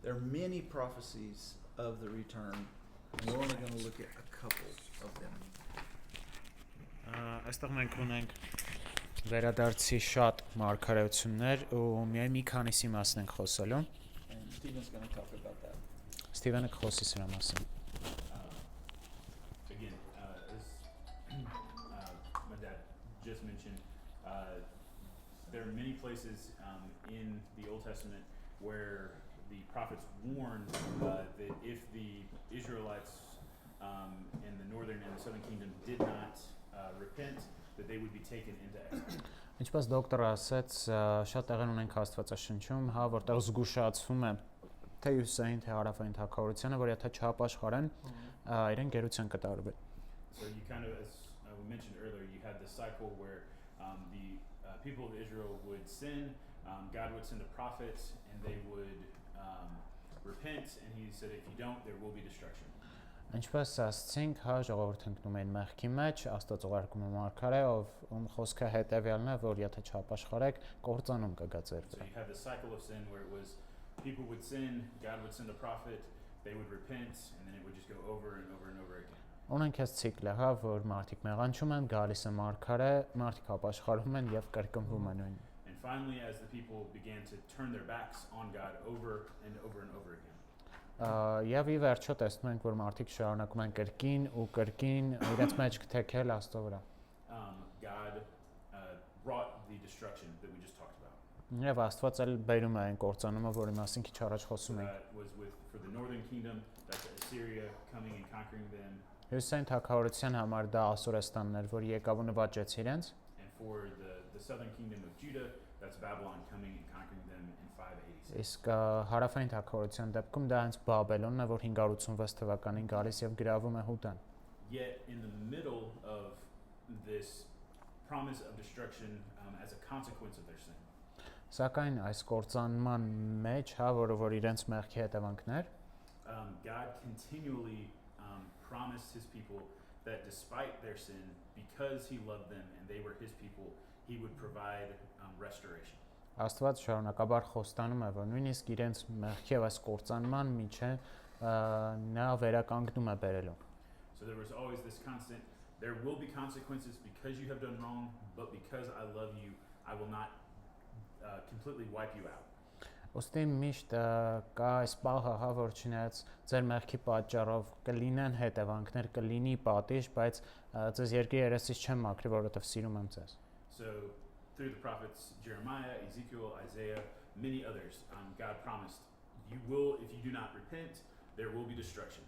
There are many prophecies of the return, and we're only going to look at a couple of them. Այստեղ մենք ունենք վերադարձի շատ մարգարեություններ ու միայն մի քանիսի մասն ենք խոսելու։ And Stephen's going to talk about that. Ստիվենը կխոսի սրա մասին։ Again, as my dad just mentioned, there are many places in the Old Testament where the prophets warned that if the Israelites in the northern and the southern kingdom did not repent, that they would be taken into exile. Ինչպես դոկտորը ասաց, շատ տեղեր ունենք Աստվածաշնչում, հա, որտեղ զգուշացվում է թե հյուսային թե հարավային թագավորությունը, որ եթե չապաշխարեն, իրեն գերության կտարվի։ So you kind of, as we mentioned earlier, you had this cycle where the people of Israel would sin, God would send a prophet, and they would repent, and he said, if you don't, there will be destruction. Ինչպես ասացինք, հա, ժողովուրդը ընկնում են մեղքի մեջ, Աստված ուղարկում է մարգարե, ով խոսքը հետևյալն է, որ եթե չապաշխարեք, կործանում կգա ձեր So վրա։ you had this cycle of sin where it was people would sin, God would send a prophet, they would repent, and then it would just go over and over and over again. Ունենք այս ցիկլը, հա, որ մարդիկ մեղանչում են, գալիս է մարգարե, մարդիկ ապաշխարում են եւ կրկնվում է նույնը։ And finally, as the people began to turn their backs on God over and over and over again. Եվ ի վերջո տեսնում ենք, որ մարդիկ շարունակում են կրկին ու կրկին իրենց մեջ թեքել Աստծո վրա։ God brought the destruction that we just talked about. Եվ Աստված էլ բերում է այն կործանումը, որի մասին քիչ առաջ So խոսում ենք։ that was for the northern kingdom, that's Assyria coming and conquering them. Հյուսային թագավորության համար դա Ասորեստանն էր, որ եկավ ու նվաճեց իրենց։ And for the southern kingdom of Judah, that's Babylon coming and conquering them in 586. Իսկ հարավային թագավորության դեպքում դա հենց Բաբելոնն է, որ 586 թվականին գալիս եւ գրավում է Հուդան։ Yet in the middle of this promise of destruction as a consequence of their sin, Սակայն այս կործանման մեջ, հա, որ իրենց մեղքի հետևանքներ, God continually promised his people that despite their sin, because he loved them and they were his people, he would provide restoration. Աստված շարունակաբար խոստանում է, որ նույնիսկ իրենց մեղքի եւ այս կործանման միջև նա վերականգնում է բերելու։ So there was always this constant, there will be consequences because you have done wrong, but because I love you, I will not completely wipe you out. Ոստի միշտ կա այս պահը, հա, որ չնայած ձեր մեղքի պատճառով կլինեն հետևանքներ, կլինի պատիժ, բայց ձեզ երկրի երեսից չեմ մաքրի, որովհետեւ սիրում եմ ձեզ։ So through the prophets Jeremiah, Ezekiel, Isaiah, many others, God promised, you will, if you do not repent, there will be destruction.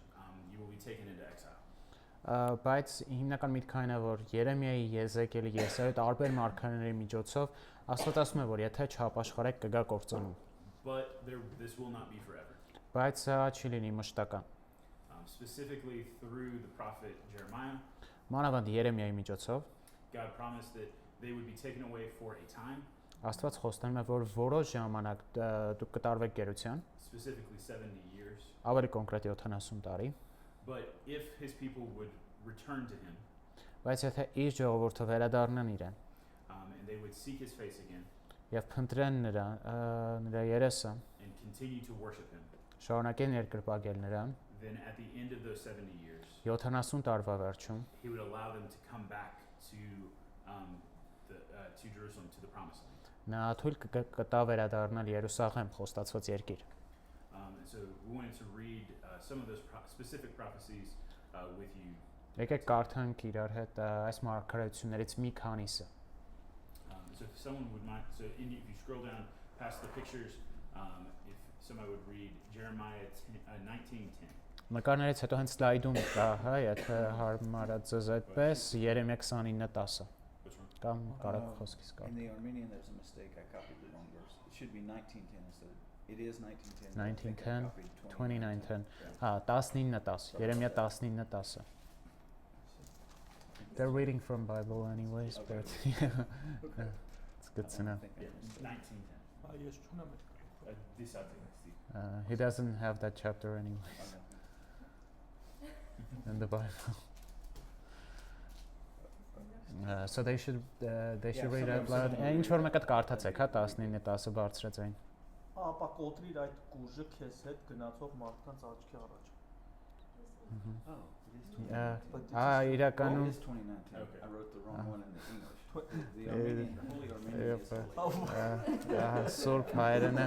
You will be taken into exile. Բայց հիմնական միտքը այն է, որ Երեմիայի, Եզեկիելի, Եսայի տարբեր մարգարեների միջոցով Աստված ասում է, որ եթե չապաշխարեք կգա կործանում։ But this will not be forever. Բայց սա չի լինի մշտական։ Specifically through the prophet Jeremiah, Մանավանդ Երեմիայի միջոցով God promised that they would be taken away for a time, Աստված խոստանում է, որ որոշ ժամանակ դուք կտարվեք գերության, specifically 70 years. ավելի կոնկրետ 70 տարի, But if his people would return to him, բայց եթե իր ժողովուրդը վերադառնան իրեն and they would seek his face again եւ փնտրեն նրա երեսը, and continue to worship him, շարունակեն երկրպագել նրան, then at the end of those 70 years, 70 տարվա վերջում he would allow them to come back to Jerusalem, to the promised land. նա թույլ կտա վերադառնալ Երուսաղեմ, խոստացված երկիր։ And so we wanted to read some of those specific prophecies with you. Եկեք կարդանք իրար հետ այս մարգարեություններից մի քանիսը։ So if someone would mind, so if you scroll down past the pictures, if somebody would read Jeremiah 19:10. Նկարներից հետո հենց սլայդում կա, հա, եթե հարմար է ձեզ այդպես, Երեմիա 29:10։ Which one? Կամ կարող խոսքից կա։ In the Armenian, there's a mistake. I copied the wrong verse. It should be 19:10 instead of. It is 19:10. I think I 19:10, copied 29:10, Yeah. հա, 19:10, Երեմիա 19:10։ They're reading from Bible anyways, Okay. but yeah, Okay. it's good to I know. think I Yeah, missed it. 19:10. Ես չունեմ այդ This I think Steve. He doesn't have that chapter anyways Okay. in the Bible. So they should Yeah, read out sometimes loud. someone will Ինչ read որ մեկը կարդացեք, հա, out. 19:10 բարձրացային։ ապա կոտրիր այդ կուժը քեզ հետ գնացող մարդկանց աչքի առաջ։ Oh, it is 2019. իրականում Oh, it is 2019. Okay. I wrote the wrong one in the English. Tw- The Armenian, the Holy Armenian is holy. Սուրբ հայրենը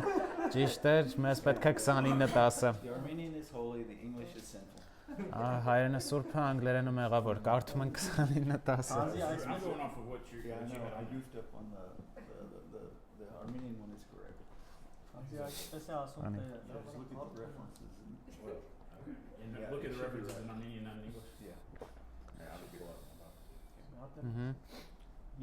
ճիշտ էր, մեզ պետք է 29:10։ The Armenian is holy, the English is sinful. Հայրենը սուրբը անգլերենը մեղավոր, կարդում են 29:10։ Հանձի I'm այսպես going off of what you Yeah, I what you know. had I on there. goofed up on the Armenian one is correct. Հանձի այսպես է ասում Անի։ Տերը, Just look at the references and well, Okay. And Yeah, look at it the should be references right. in Armenian, not in English. yeah. Yeah, I'll be glad about it.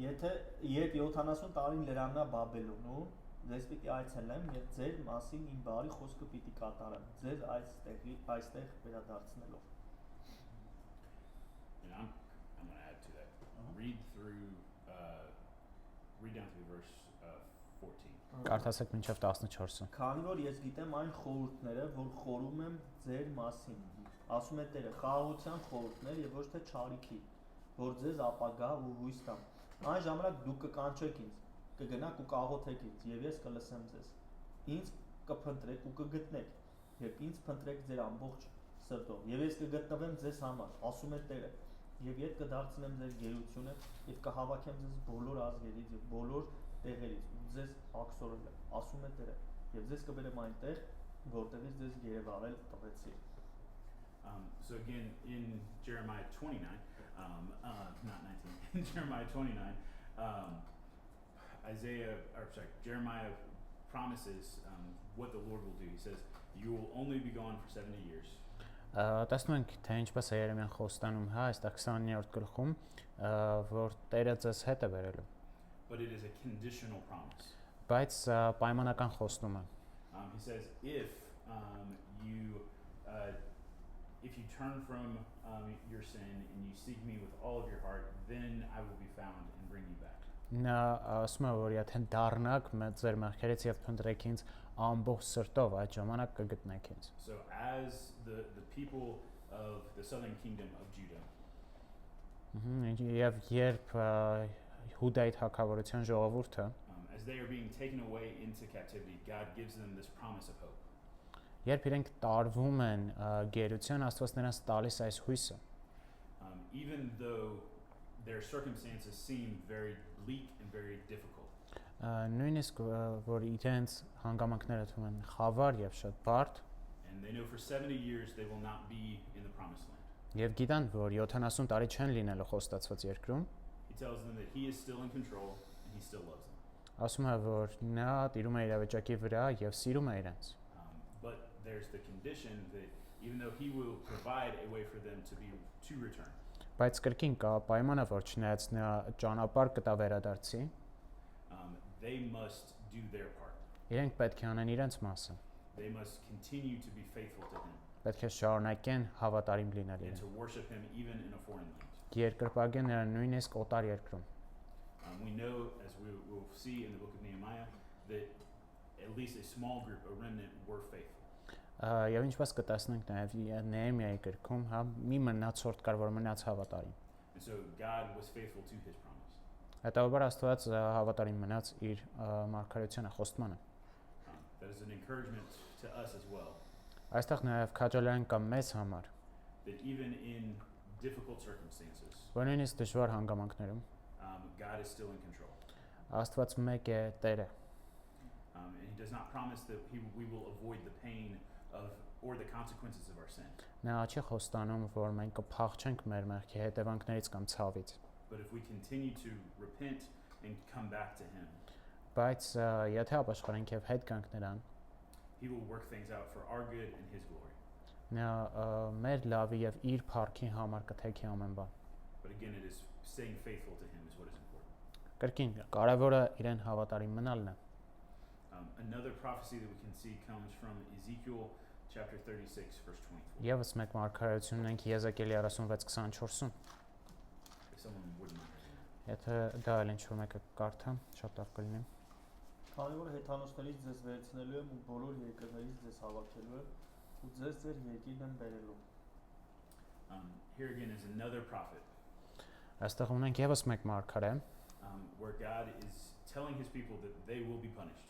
Եթե երբ 70 տարին լրանա Բաբելոնու, ձեզ պիտի այցելեմ եւ ձեր մասին իմ բարի խոսքը պիտի կատարեմ, ձեզ այստեղ վերադարձնելով։ And I'm going to add to that. Read down through verse 14. Կարդացեք մինչև 14-ը։ Քանի որ ես գիտեմ այն խորհուրդները, որ խորում եմ ձեր մասին, ասում է Տերը, խաղաղության խորհուրդներ եւ ոչ թե չարիքի, որ ձեզ ապագա ու հույս տամ։ Այն ժամանակ դուք կկանչեք ինձ, կգնաք ու կաղոթեք ինձ, եւ ես կլսեմ ձեզ։ Ինձ կփնտրեք ու կգտնեք, երբ ինձ փնտրեք ձեր ամբողջ սրտով, եւ ես կգտնվեմ ձեզ համար, ասում է Տերը, եւ ետ կդարձնեմ ձեր գերությունը եւ կհավաքեմ ձեզ բոլոր ազգերից եւ բոլոր տեղերից ու ձեզ աքսորել եմ, ասում է Տերը, եւ ձեզ կբերեմ այնտեղ, որտեղից ձեզ գերեվարել տվեցի։ So again, in Jeremiah 29, not 19, in Jeremiah 29, Jeremiah promises what the Lord will do. He says, "You will only be gone for 70 years." Տեսնում ենք, թե ինչպես է Երեմիան խոստանում, հա, այստեղ 20-րդ գլխում, որ Տերը ձեզ հետ է բերելու, But it is a conditional promise. բայց պայմանական խոստում է։ He says, if you turn from your sin and you seek me with all of your heart, then I will be found and bring you back. Նա ասում է, որ եթե դառնաք ձեր մեղքերից եւ փնտրեք ինձ ամբողջ սրտով, այդ ժամանակ կգտնեք ինձ։ So as the people of the southern kingdom of Judah, Եվ երբ Հուդայի թագավորության ժողովուրդը, as they are being taken away into captivity, God gives them this promise of hope. երբ իրենք տարվում են գերության, Աստված նրանց տալիս այս հույսը։ Even though their circumstances seem very bleak and very difficult, Նույնիսկ որ իրենց հանգամանքները թվում են խավար եւ շատ բարդ, and they know for 70 years they will not be in the promised land. եւ գիտան, որ 70 տարի չեն լինելու խոստացված երկրում, He tells them that he is still in control and he still loves them. ասում է, որ նա տիրում է իրավիճակի վրա եւ սիրում է իրենց։ But there's the condition that even though he will provide a way for them to return, Բայց կրկին կա պայմանը, որ չնայած նա ճանապարհ կտա վերադարձի, they must do their part. իրենք պետք է անեն իրենց մասը։ They must continue to be faithful to him Պետք է շարունակեն հավատարիմ լինել and իրեն։ to worship him even in a foreign land. Երկրպագեն նրան նույնիսկ օտար երկրում։ We know, as we will see in the book of Nehemiah, that at least a small group, a remnant, were faithful. Եվ ինչպես կտեսնենք նաև Նեհեմիայի գրքում, հա, մի մնացորդ կար, որ մնաց հավատարիմ։ And so God was faithful to his promise. Հետաբար Աստված հավատարիմ մնաց իր մարգարեությանը, խոստմանը։ That is an encouragement to us as well, Այստեղ նաև քաջալերեն կա մեզ համար, that even in difficult circumstances, որ նույնիսկ դժվար հանգամանքներում God is still in control. Աստված մեկ է Տերը։ And he does not promise that we will avoid the pain or the consequences of our sin. Նա չի խոստանում, որ մենք կփախչենք մեր մեղքի հետևանքներից կամ ցավից, But if we continue to repent and come back to him, բայց եթե ապաշխարենք եւ հետ գանք նրան, he will work things out for our good and his glory. նա մեր լավի եւ իր փառքի համար կթեքի ամեն բան։ But again, it is staying faithful to him is what is important. Կրկին կարևորը իրեն հավատարիմ մնալն է։ Another prophecy that we can see comes from Ezekiel chapter 36, verse 24. Եվս մեկ մարգարեություն ունենք Եզեկիելի 36:24-ում։ If someone wouldn't mind reading that. Եթե դա էլ ինչ-որ մեկը կարդա, շատ լավ կլինի։ Քանի որ հեթանոսներից ձեզ վերցնելու եմ ու բոլոր երկրներից ձեզ հավաքելու եմ ու ձեզ ձեր երկիրն եմ բերելու։ Here again is another prophet Այստեղ ունենք եւս մեկ մարգարե, where God is telling his people that they will be punished.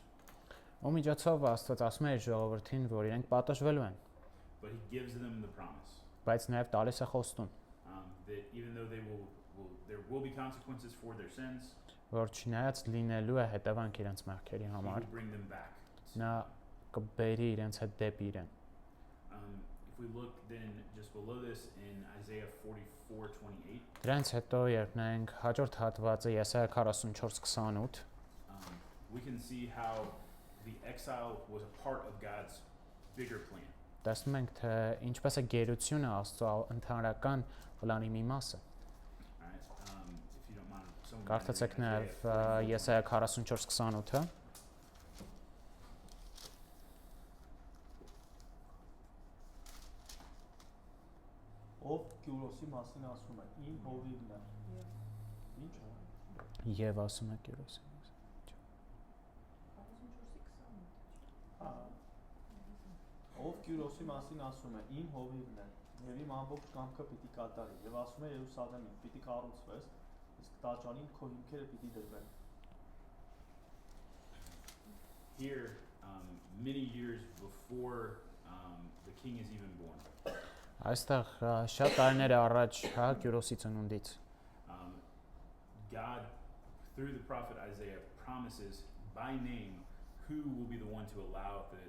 Ու միջոցով Աստված ասում է իր ժողովրդին, որ իրենք պատժվելու են, but he gives them the promise բայց նաև տալիս է խոստում, that even though there will be consequences for their sins, որ չնայած լինելու է հետևանք իրենց մեղքերի he համար, will bring them back. նա կբերի իրենց հետ դեպի իրեն։ If we look then just below this in Isaiah 44:28, Դրանից հետո երբ նայենք հաջորդ հատվածը Եսայա 44:28, we can see how the exile was a part of God's bigger plan. տեսնում ենք, թե ինչպես է գերությունը Աստծո ընդհանրական պլանի մի մասը։ All right, if you don't mind, someone Կարդացեք reading նաև Isaiah 44. Եսայա 44:28-ը։ Ով Կյուրոսի մասին ասում է, իմ հովիվն է։ Ինչ է։ Եվ ասում է Կյուրոսի։ Ով Կյուրոսի մասին ասում է, իմ հովիվն է, եւ իմ ամբողջ կամքը պիտի կատարի, եւ ասում է Երուսաղեմին, պիտի կառուցվես, իսկ տաճարին քո հիմքերը պիտի դրվեն։ Here, many years before the king is even born, Այստեղ շատ տարիներ առաջ, հա, Կյուրոսի ծնունդից God, through the prophet Isaiah, promises by name who will be the one to allow the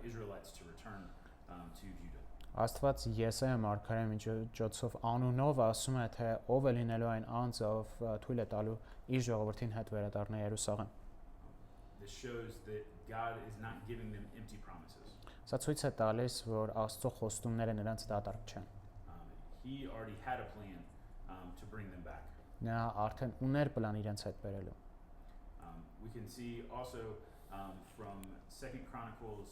Israelites to return to Judah. Աստված Եսայա մարգարեի միջոցով անունով ասում է, թե ով է լինելու այն անձը, ով թույլ է տալու իր ժողովրդին հետ վերադառնալ Երուսաղեմ։ This shows that God is not giving them empty promises. Սա ցույց է տալիս, որ Աստծո խոստումները նրանց դատարկ չեն։ He already had a plan to bring them back. Նա արդեն ուներ պլան իրենց հետ բերելու։ We can see also from 2 Chronicles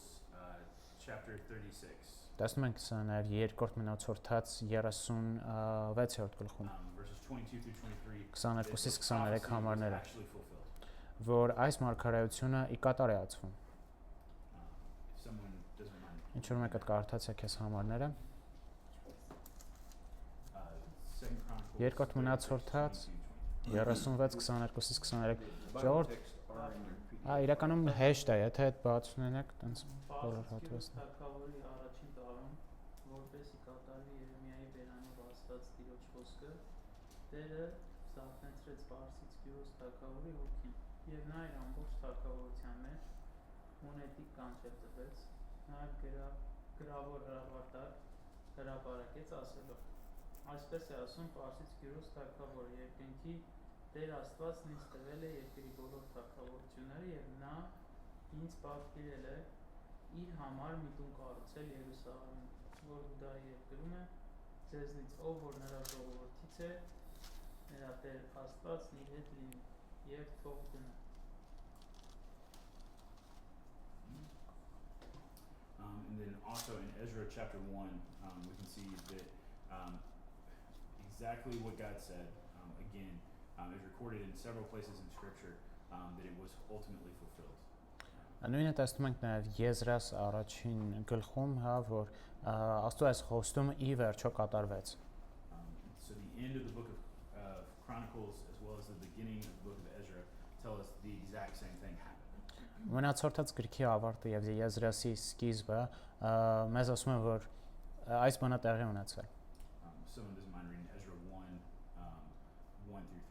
chapter 36, Տեսնում ենք սա նաև երկրորդ մնացորդաց 36-րդ գլխում, verses 22 through 23, 22-ից that the 23 prophecy was համարները, actually fulfilled. որ այս մարգարեությունը ի կատար է ածվում։ If someone doesn't mind. Ինչ որ մեկը կարդացեք այս համարները։ 2 Chronicles Երկրորդ 36, մնացորդաց 36-22-ից 23 Bible Ժողովուրդ, texts are in your PDF. իրականում հեշտ է, եթե այդ բաց ունենեք, տենց բոլոր հատվածը։ Թագավորի առաջին տարում, որպեսի կատարվի Երեմիայի բերանով ասված Տիրոջ խոսքը, Տերը զարթնեցրեց Պարսից Կյուրոս թագավորի հոգին, եւ նա իր ամբողջ թագավորության մեջ մոնետիկ կանչել տվեց, նաեւ գրավոր հրավարտակ հրապարակեց ասելով. Այսպես է ասում Պարսից Կյուրոս թագավորը, երկնքի Տեր Աստվածն ինձ տվել է երկրի բոլոր թագավորությունները եւ նա ինձ պատվիրել է իր համար մի տուն կառուցել Երուսաղեմում, որ Հուդայի երկրում է, ձեզնից ով որ նրա ժողովրդից է, նրա Տեր Աստվածն իր հետ լինի եւ թող գնա։ And then also in Ezra chapter 1, we can see that exactly what God said, again, is recorded in several places in Scripture, that it was ultimately fulfilled. Նույնը տեսնում ենք նաև Եզրას առաջին գլխում, հա, որ Աստծո այս խոստումը ի վերջո կատարվեց։ So the end of the book of Chronicles as well as the beginning of the book of Ezra tell us the exact same thing happened. Մնացորդած գրքի ավարտը եւ Եզրասի սկիզբը մեզ ասում են, որ այս բանը տեղի ունեցել։ Someone doesn't mind reading Ezra 1, 1 through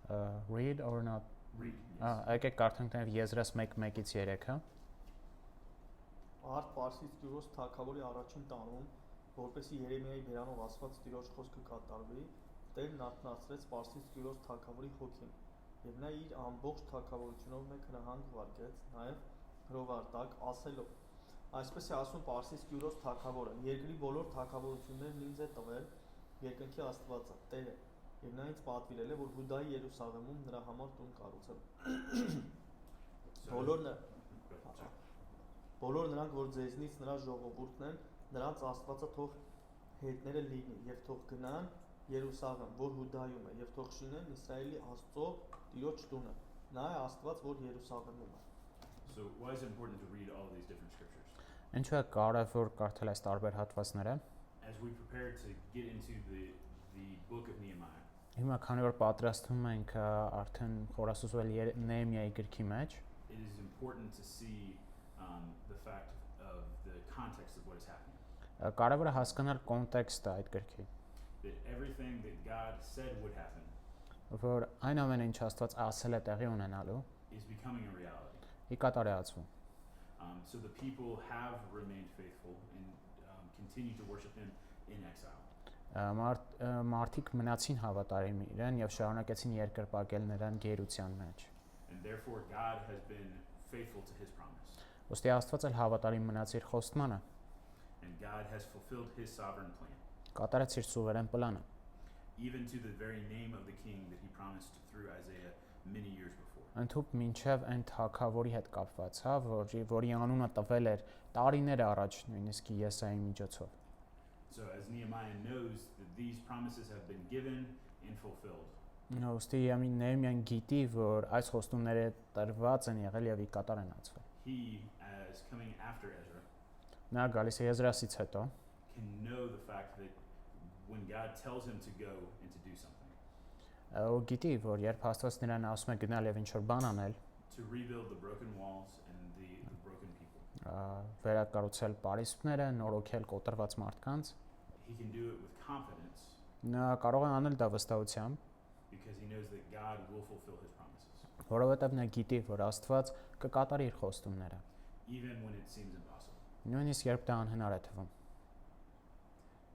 3. Read or not? Read, yes. Եկեք կարդանք նաև Եզրას 1:1-ից 3, հա։ Արդ Պարսից Կյուրոս թագավորի առաջին տարում, որպեսի Երեմիայի բերանով ասված Տիրոջ խոսքը կատարվի, Տերն արթնացրեց Պարսից Կյուրոս թագավորի հոգին, եւ նա իր ամբողջ թագավորությունով մեկ հրահանգ ուղարկեց, նաեւ հրովարտակ ասելով. Այսպես է ասում Պարսից Կյուրոս թագավորը, երկրի բոլոր թագավորություններն ինձ է տվել երկնքի Աստվածը, Տերը, եւ նա ինձ պատվիրել է, որ Հուդայի Երուսաղեմում նրա համար տուն կառուցեմ։ Բոլոր նրանք, որ ձեզնից նրա ժողովուրդն են, նրանց Աստվածը թող հետները լինի եւ թող գնան Երուսաղեմ, որ Հուդայում է, եւ թող շինեն Իսրայելի Աստծո Տիրոջ տունը։ Նա է Աստված, որ Երուսաղեմում է։ So why is it important to read all of these different scriptures? Ինչու է կարևոր կարդալ այս տարբեր հատվածները։ As we prepare to get into the book of Nehemiah, Հիմա քանի որ պատրաստվում ենք արդեն խորասուզվել Նեհեմիայի գրքի մեջ, it is important to see the fact of the context of what is happening. Կարևոր է հասկանալ կոնտեքստը այդ գրքի, That everything that God said would happen որ այն ամենը ինչ Աստված ասել է տեղի ունենալու, is becoming a reality. ի կատարի ածվում։ So the people have remained faithful and continue to worship Him in exile. Մարդիկ մնացին հավատարիմ իրեն եւ շարունակեցին երկրպագել նրան գերության մեջ։ And therefore God has been faithful to His promise. Ոստի Աստված էլ հավատարիմ մնաց իր խոստմանը, And God has fulfilled His sovereign plan, կատարեց իր սուվերեն պլանը, even to the very name of the King that He promised through Isaiah many years before. ընդհուպ մինչև այն թագավորի հետ կապված, հա, որի անունը տվել էր տարիներ առաջ նույնիսկ Եսայի միջոցով։ So as Nehemiah knows that these promises have been given and fulfilled. Ոստի Նեհեմիան գիտի, որ այս խոստումները տրված են եղել եւ ի կատար են ածվել։ He, as coming after Ezra, Նա գալիս է Եզրասից հետո, can know the fact that when God tells him to go and to do something, ու գիտի, որ երբ Աստված նրան ասում է գնալ եւ ինչ որ բան անել, to rebuild the broken walls and the broken people, վերակառուցել պարիսպները, նորոգել կոտրված մարդկանց, he can do it with confidence նա կարող է անել դա վստահությամբ, because he knows that God will fulfill his promises, որովհետեւ նա գիտի, որ Աստված կկատարի իր խոստումները, even when it seems impossible. նույնիսկ երբ դա անհնար է թվում։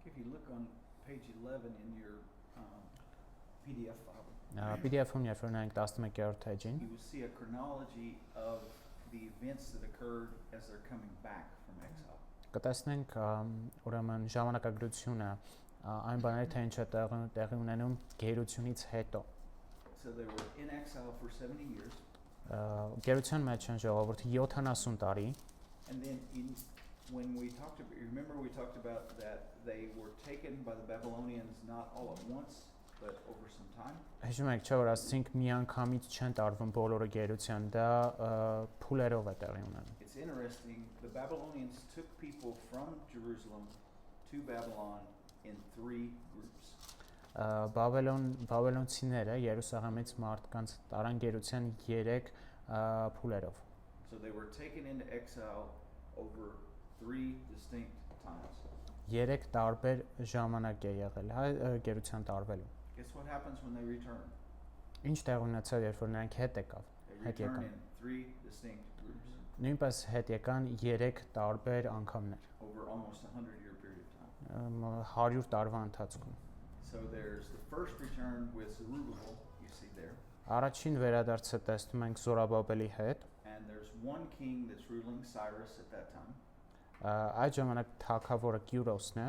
If you look on page 11 in your PDF file, PDF-ում երբ որ նայենք 11-րդ էջին, you will see a chronology of the events that occurred as they're coming back from exile. կտեսնենք ուրեմն ժամանակագրությունը այն բաները թե ինչ է տեղի ունենում գերությունից հետո։ So they were in exile for 70 years, Գերության մեջ են ժողովուրդը 70 տարի, and then when we talked about, you remember we talked about that they were taken by the Babylonians not all at once, but over some time. հիշում եք չէ՞ որ ասենք միանգամից չեն տարվում բոլորը գերության, դա փուլերով է տեղի ունենում։ It's interesting, the Babylonians took people from Jerusalem to Babylon in 3 groups. Բաբելոնցիները Երուսաղեմից մարդկանց տարան գերության 3 փուլերով։ So they were taken into exile over 3 distinct times. 3 տարբեր ժամանակ է եղել, հա, գերության տարվելու։ Guess what happens when they return? Ինչ տեղ ունեցավ, երբ որ նրանք հետ եկավ։ They Հետ return եկան։ in 3 distinct groups Նույնպես հետ եկան 3 տարբեր անգամներ, over almost 100-year period of time. 100 տարվա ընթացքում։ So there's the first return with Zerubbabel, you see there, Առաջին վերադարձը տեսնում ենք Զորաբաբելի հետ, and there's one king that's ruling, Cyrus, at that time, այդ ժամանակ թագավորը Կյուրոսն է,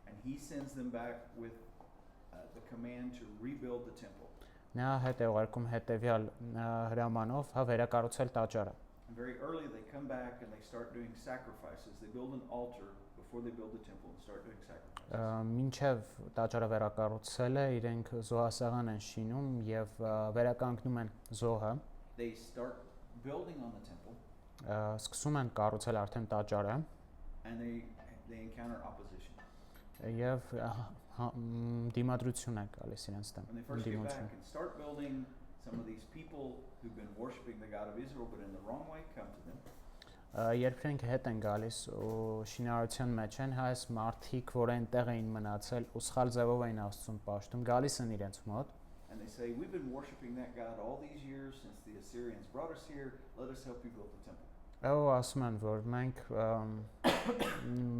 and he sends them back with the command to rebuild the temple. նա հետ է ուղարկում հետևյալ հրամանով, հա, վերակառուցել տաճարը։ And very early they come back and they start doing sacrifices. They build an altar before they build the temple and start doing sacrifices. Մինչև տաճարը վերակառուցել է, իրենք զոհասեղան են շինում եւ վերականգնում են զոհը, They start building on the temple սկսում են կառուցել արդեն տաճարը and they encounter opposition. եւ դիմադրություն է գալիս իրենց դեմ։ When they first get back and start building, some of these people who've been worshiping the God of Israel but in the wrong way come to them. Երբ իրենք հետ են գալիս ու շինարարության մեջ են, հա, այս մարդիկ, որ այնտեղ էին մնացել ու սխալ ձևով էին Աստծուն պաշտում, գալիս են իրենց մոտ And they say, we've been worshiping that God all these years since the Assyrians brought us here. Let us help you build the temple. ու ասում են, որ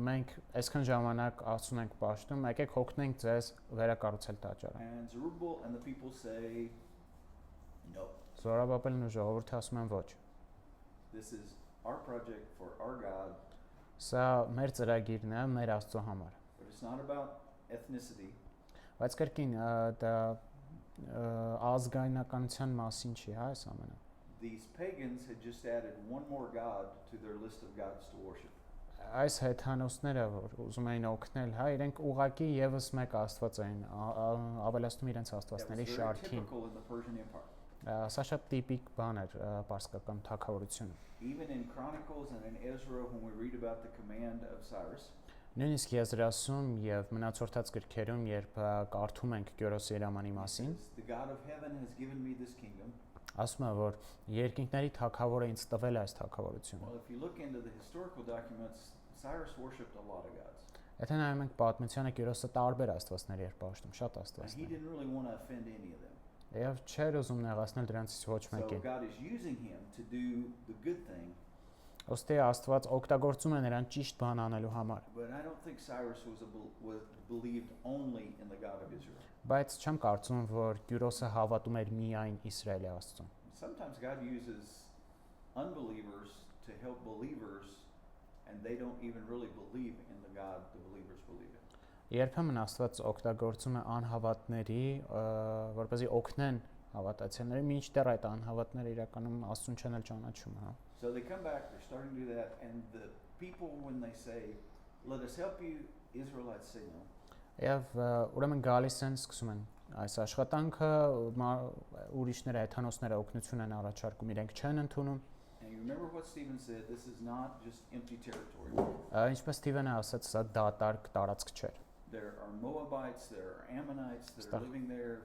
մենք այսքան ժամանակ Աստծուն ենք պաշտում, եկեք հոգնենք ձեզ վերակառուցել տաճարը։ And Zerubbabel and the people say, no, Զորաբաբելն ու ժողովուրդը ասում են ոչ։ this is our project for our God, Սա մեր ծրագիրն է, մեր Աստծո համար։ but it's not about ethnicity. Բայց կրկին դա ազգայնականության մասին չի, հա, այս ամենը։ These pagans had just added one more God to their list of gods to worship. Այս հեթանոսները, որ ուզում էին օգնել, հա, իրենք ուղակի եւս մեկ Աստված էին ավելացնում իրենց That was աստվածների very շարքին։ typical in the Persian Empire. Սա շատ տիպիկ բան էր պարսկական թագավորությունը։ Even in Chronicles and in Ezra, when we read about the command of Cyrus, Նույնիսկ Եզրասում եւ մնացորդած գրքերում, երբ կարդում ենք Կյուրոսի հրամանի he մասին, says, the God of heaven has given me this kingdom, ասում է, որ երկինքների թագավորը ինձ տվել է այս թագավորությունը։ Well, if you look into the historical documents, Cyrus worshipped a lot of gods. Եթե նայում ենք պատմությանը, Կիրոսը տարբեր աստվածների էր պաշտում, շատ And he աստվածներ։ didn't really want to offend any of them. Եվ չէր ուզում նեղացնել դրանցից ոչ So մեկին։ God is using him to do the good thing, Ոստի Աստված օգտագործում է նրան ճիշտ բան անելու համար։ but I don't think Cyrus was believed only in the God of Israel. Բայց չեմ կարծում, որ Կիրոսը հավատում էր միայն Իսրայելի Աստծուն։ Sometimes God uses unbelievers to help believers, and they don't even really believe in the God the believers believe in. Երբեմն Աստված օգտագործում է անհավատների, որպեսզի օգնեն հավատացյալներին, մինչդեռ այդ անհավատները իրականում Աստծուն չեն էլ ճանաչում, հա։ So they come back, they're starting to do that, and the people, when they say, "Let us help you," Israelites say no. Եվ ուրեմն գալիս են, սկսում են այս աշխատանքը, ուրիշները հեթանոսները օգնություն են առաջարկում, իրենք չեն ընդունում։ And you remember what Stephen said, this is not just empty territory. Ինչպես Սթիվենը ասաց, սա դատարկ տարածք չէր։ There are Moabites, there are Ammonites that are Stop. living there.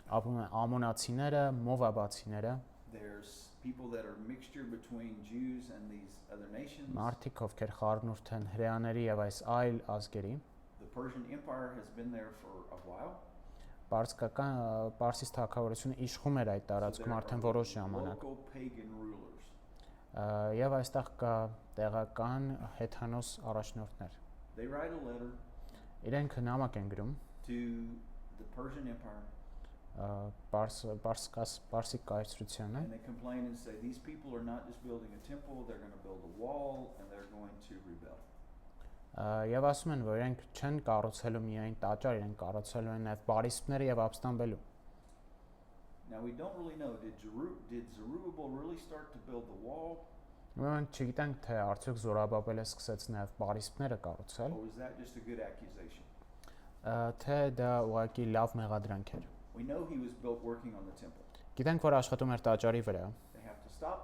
Ապրում են ամոնացիները, մովաբացիները, There's people that are mixture between Jews and these other nations. մարդիկ, ովքեր խառնուրդ են հրեաների եւ այս այլ ազգերի։ The Persian Empire has been there for a while. Պարսից թագավորությունը իշխում էր այդ So տարածքում there արդեն are որոշ ժամանակ։ local pagan rulers. Եվ այստեղ կա տեղական հեթանոս առաջնորդներ։ They write a letter Իրենք նամակ են գրում to the Persian Empire, Պարսիկ կայսրությանը and they complain and say these people are not just building a temple, they're going to build a wall and they're going to rebel. եւ ասում են, որ իրենք չեն կառուցելու միայն տաճար, իրենք կառուցելու են նաեւ բարիսպները եւ ապստամբելու։ Now we don't really know, did Zerubbabel really start to build the wall, Ուրեմն չգիտենք, թե արդյոք Զորաբաբելը սկսեց նաեւ բարիսպները կառուցել, or was that just a good accusation? թե դա ուղղակի լավ մեղադրանք էր։ We know he was built working on the temple. Գիտենք, որ աշխատում էր տաճարի վրա, They have to stop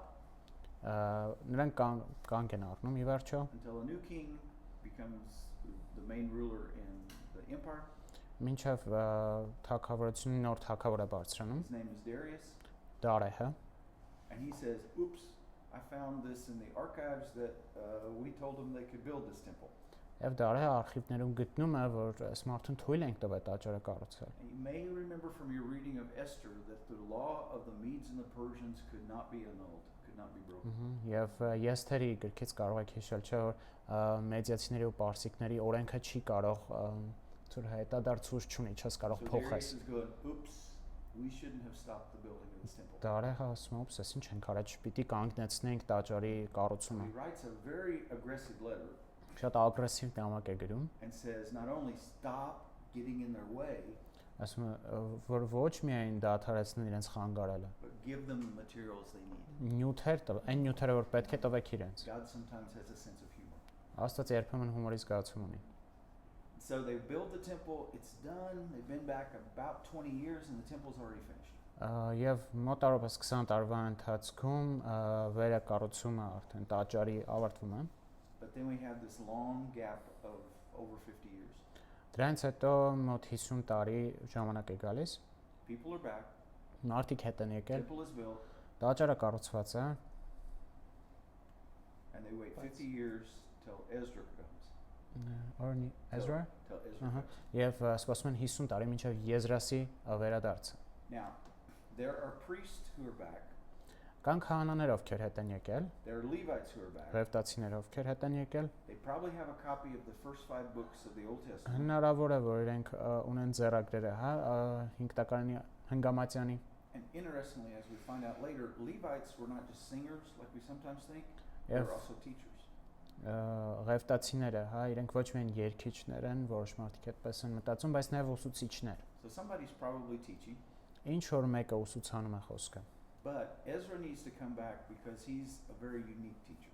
նրանք կանգ են առնում ի վերջո, until a new king becomes the main ruler in the empire. մինչև թագավորությունը նոր թագավոր է բարձրանում, His name is Darius, Դարեհը, and he says, "Oops, I found this in the archives that we told them they could build this temple." եւ Դարեհը արխիվներում գտնում է, որ այս մարդուն թույլ ենք տվել տաճարը կառուցել։ And you may remember from your reading of Esther that the law of the Medes and the Persians could not be annulled, could not be broken. Եվ Եստերի գրքից կարող եք հիշել, չէ՞ որ մեդիացիների ու պարսիկների օրենքը չի կարող ծուր հետադարձուց չունի, չես կարող So փոխես։ Darius is going, "Oops, we shouldn't have stopped the building of this temple." Դարեհը ասում է, «Ուps, ես ինչ ենք արել, չպիտի կանգնեցնենք տաճարի So կառուցումը»։ he writes a very aggressive letter Շատ ագրեսիվ նամակ է գրում, and says, not only stop getting in their way, ասում է, որ ոչ միայն դադարեցնեն իրենց խանգարելը, but give them the materials they need. նյութեր տվ, այն նյութերը որ պետք է տվեք իրենց։ God sometimes has a sense of humor. Աստված երբեմն հումորի զգացում ունի։ So they build the temple, it's done, they've been back about 20 years and the temple's already finished. Եվ մոտավորապես 20 տարվա ընթացքում վերակառուցումը արդեն տաճարի ավարտվում է։ But then we have this long gap of over 50 years. Դրանից հետո մոտ 50 տարի ժամանակ է գալիս։ People are back, Մարդիկ հետ են եկել, temple is built, տաճարը կառուցված է, and they wait 50 years till Ezra comes. Օրնի Էզրա, Till Ezra Ահա. comes. եւ սպասում են 50 տարի մինչեւ Եզրասի վերադարձը։ Now, there are priests who are back, Կան քահանաներ, ովքեր հետ են եկել, there are Levites who are back. Ռևտացիներ, ովքեր հետ են եկել։ They probably have a copy of the first 5 books of the Old Testament. Հնարավոր է, որ իրենք ունեն ձեռագրերը, հա, 5 տակարանի Հնգամատյանի։ And interestingly, as we find out later, Levites were not just singers like we sometimes think, they Եվ were also teachers. Ռևտացիները, հա, իրենք ոչ միայն երգիչներ են, որոշ մարդիկ այդպես են մտածում, բայց նաև ուսուցիչներ։ So somebody's probably teaching, Ինչ որ մեկը ուսուցանում է խոսքը։ but Ezra needs to come back because he's a very unique teacher.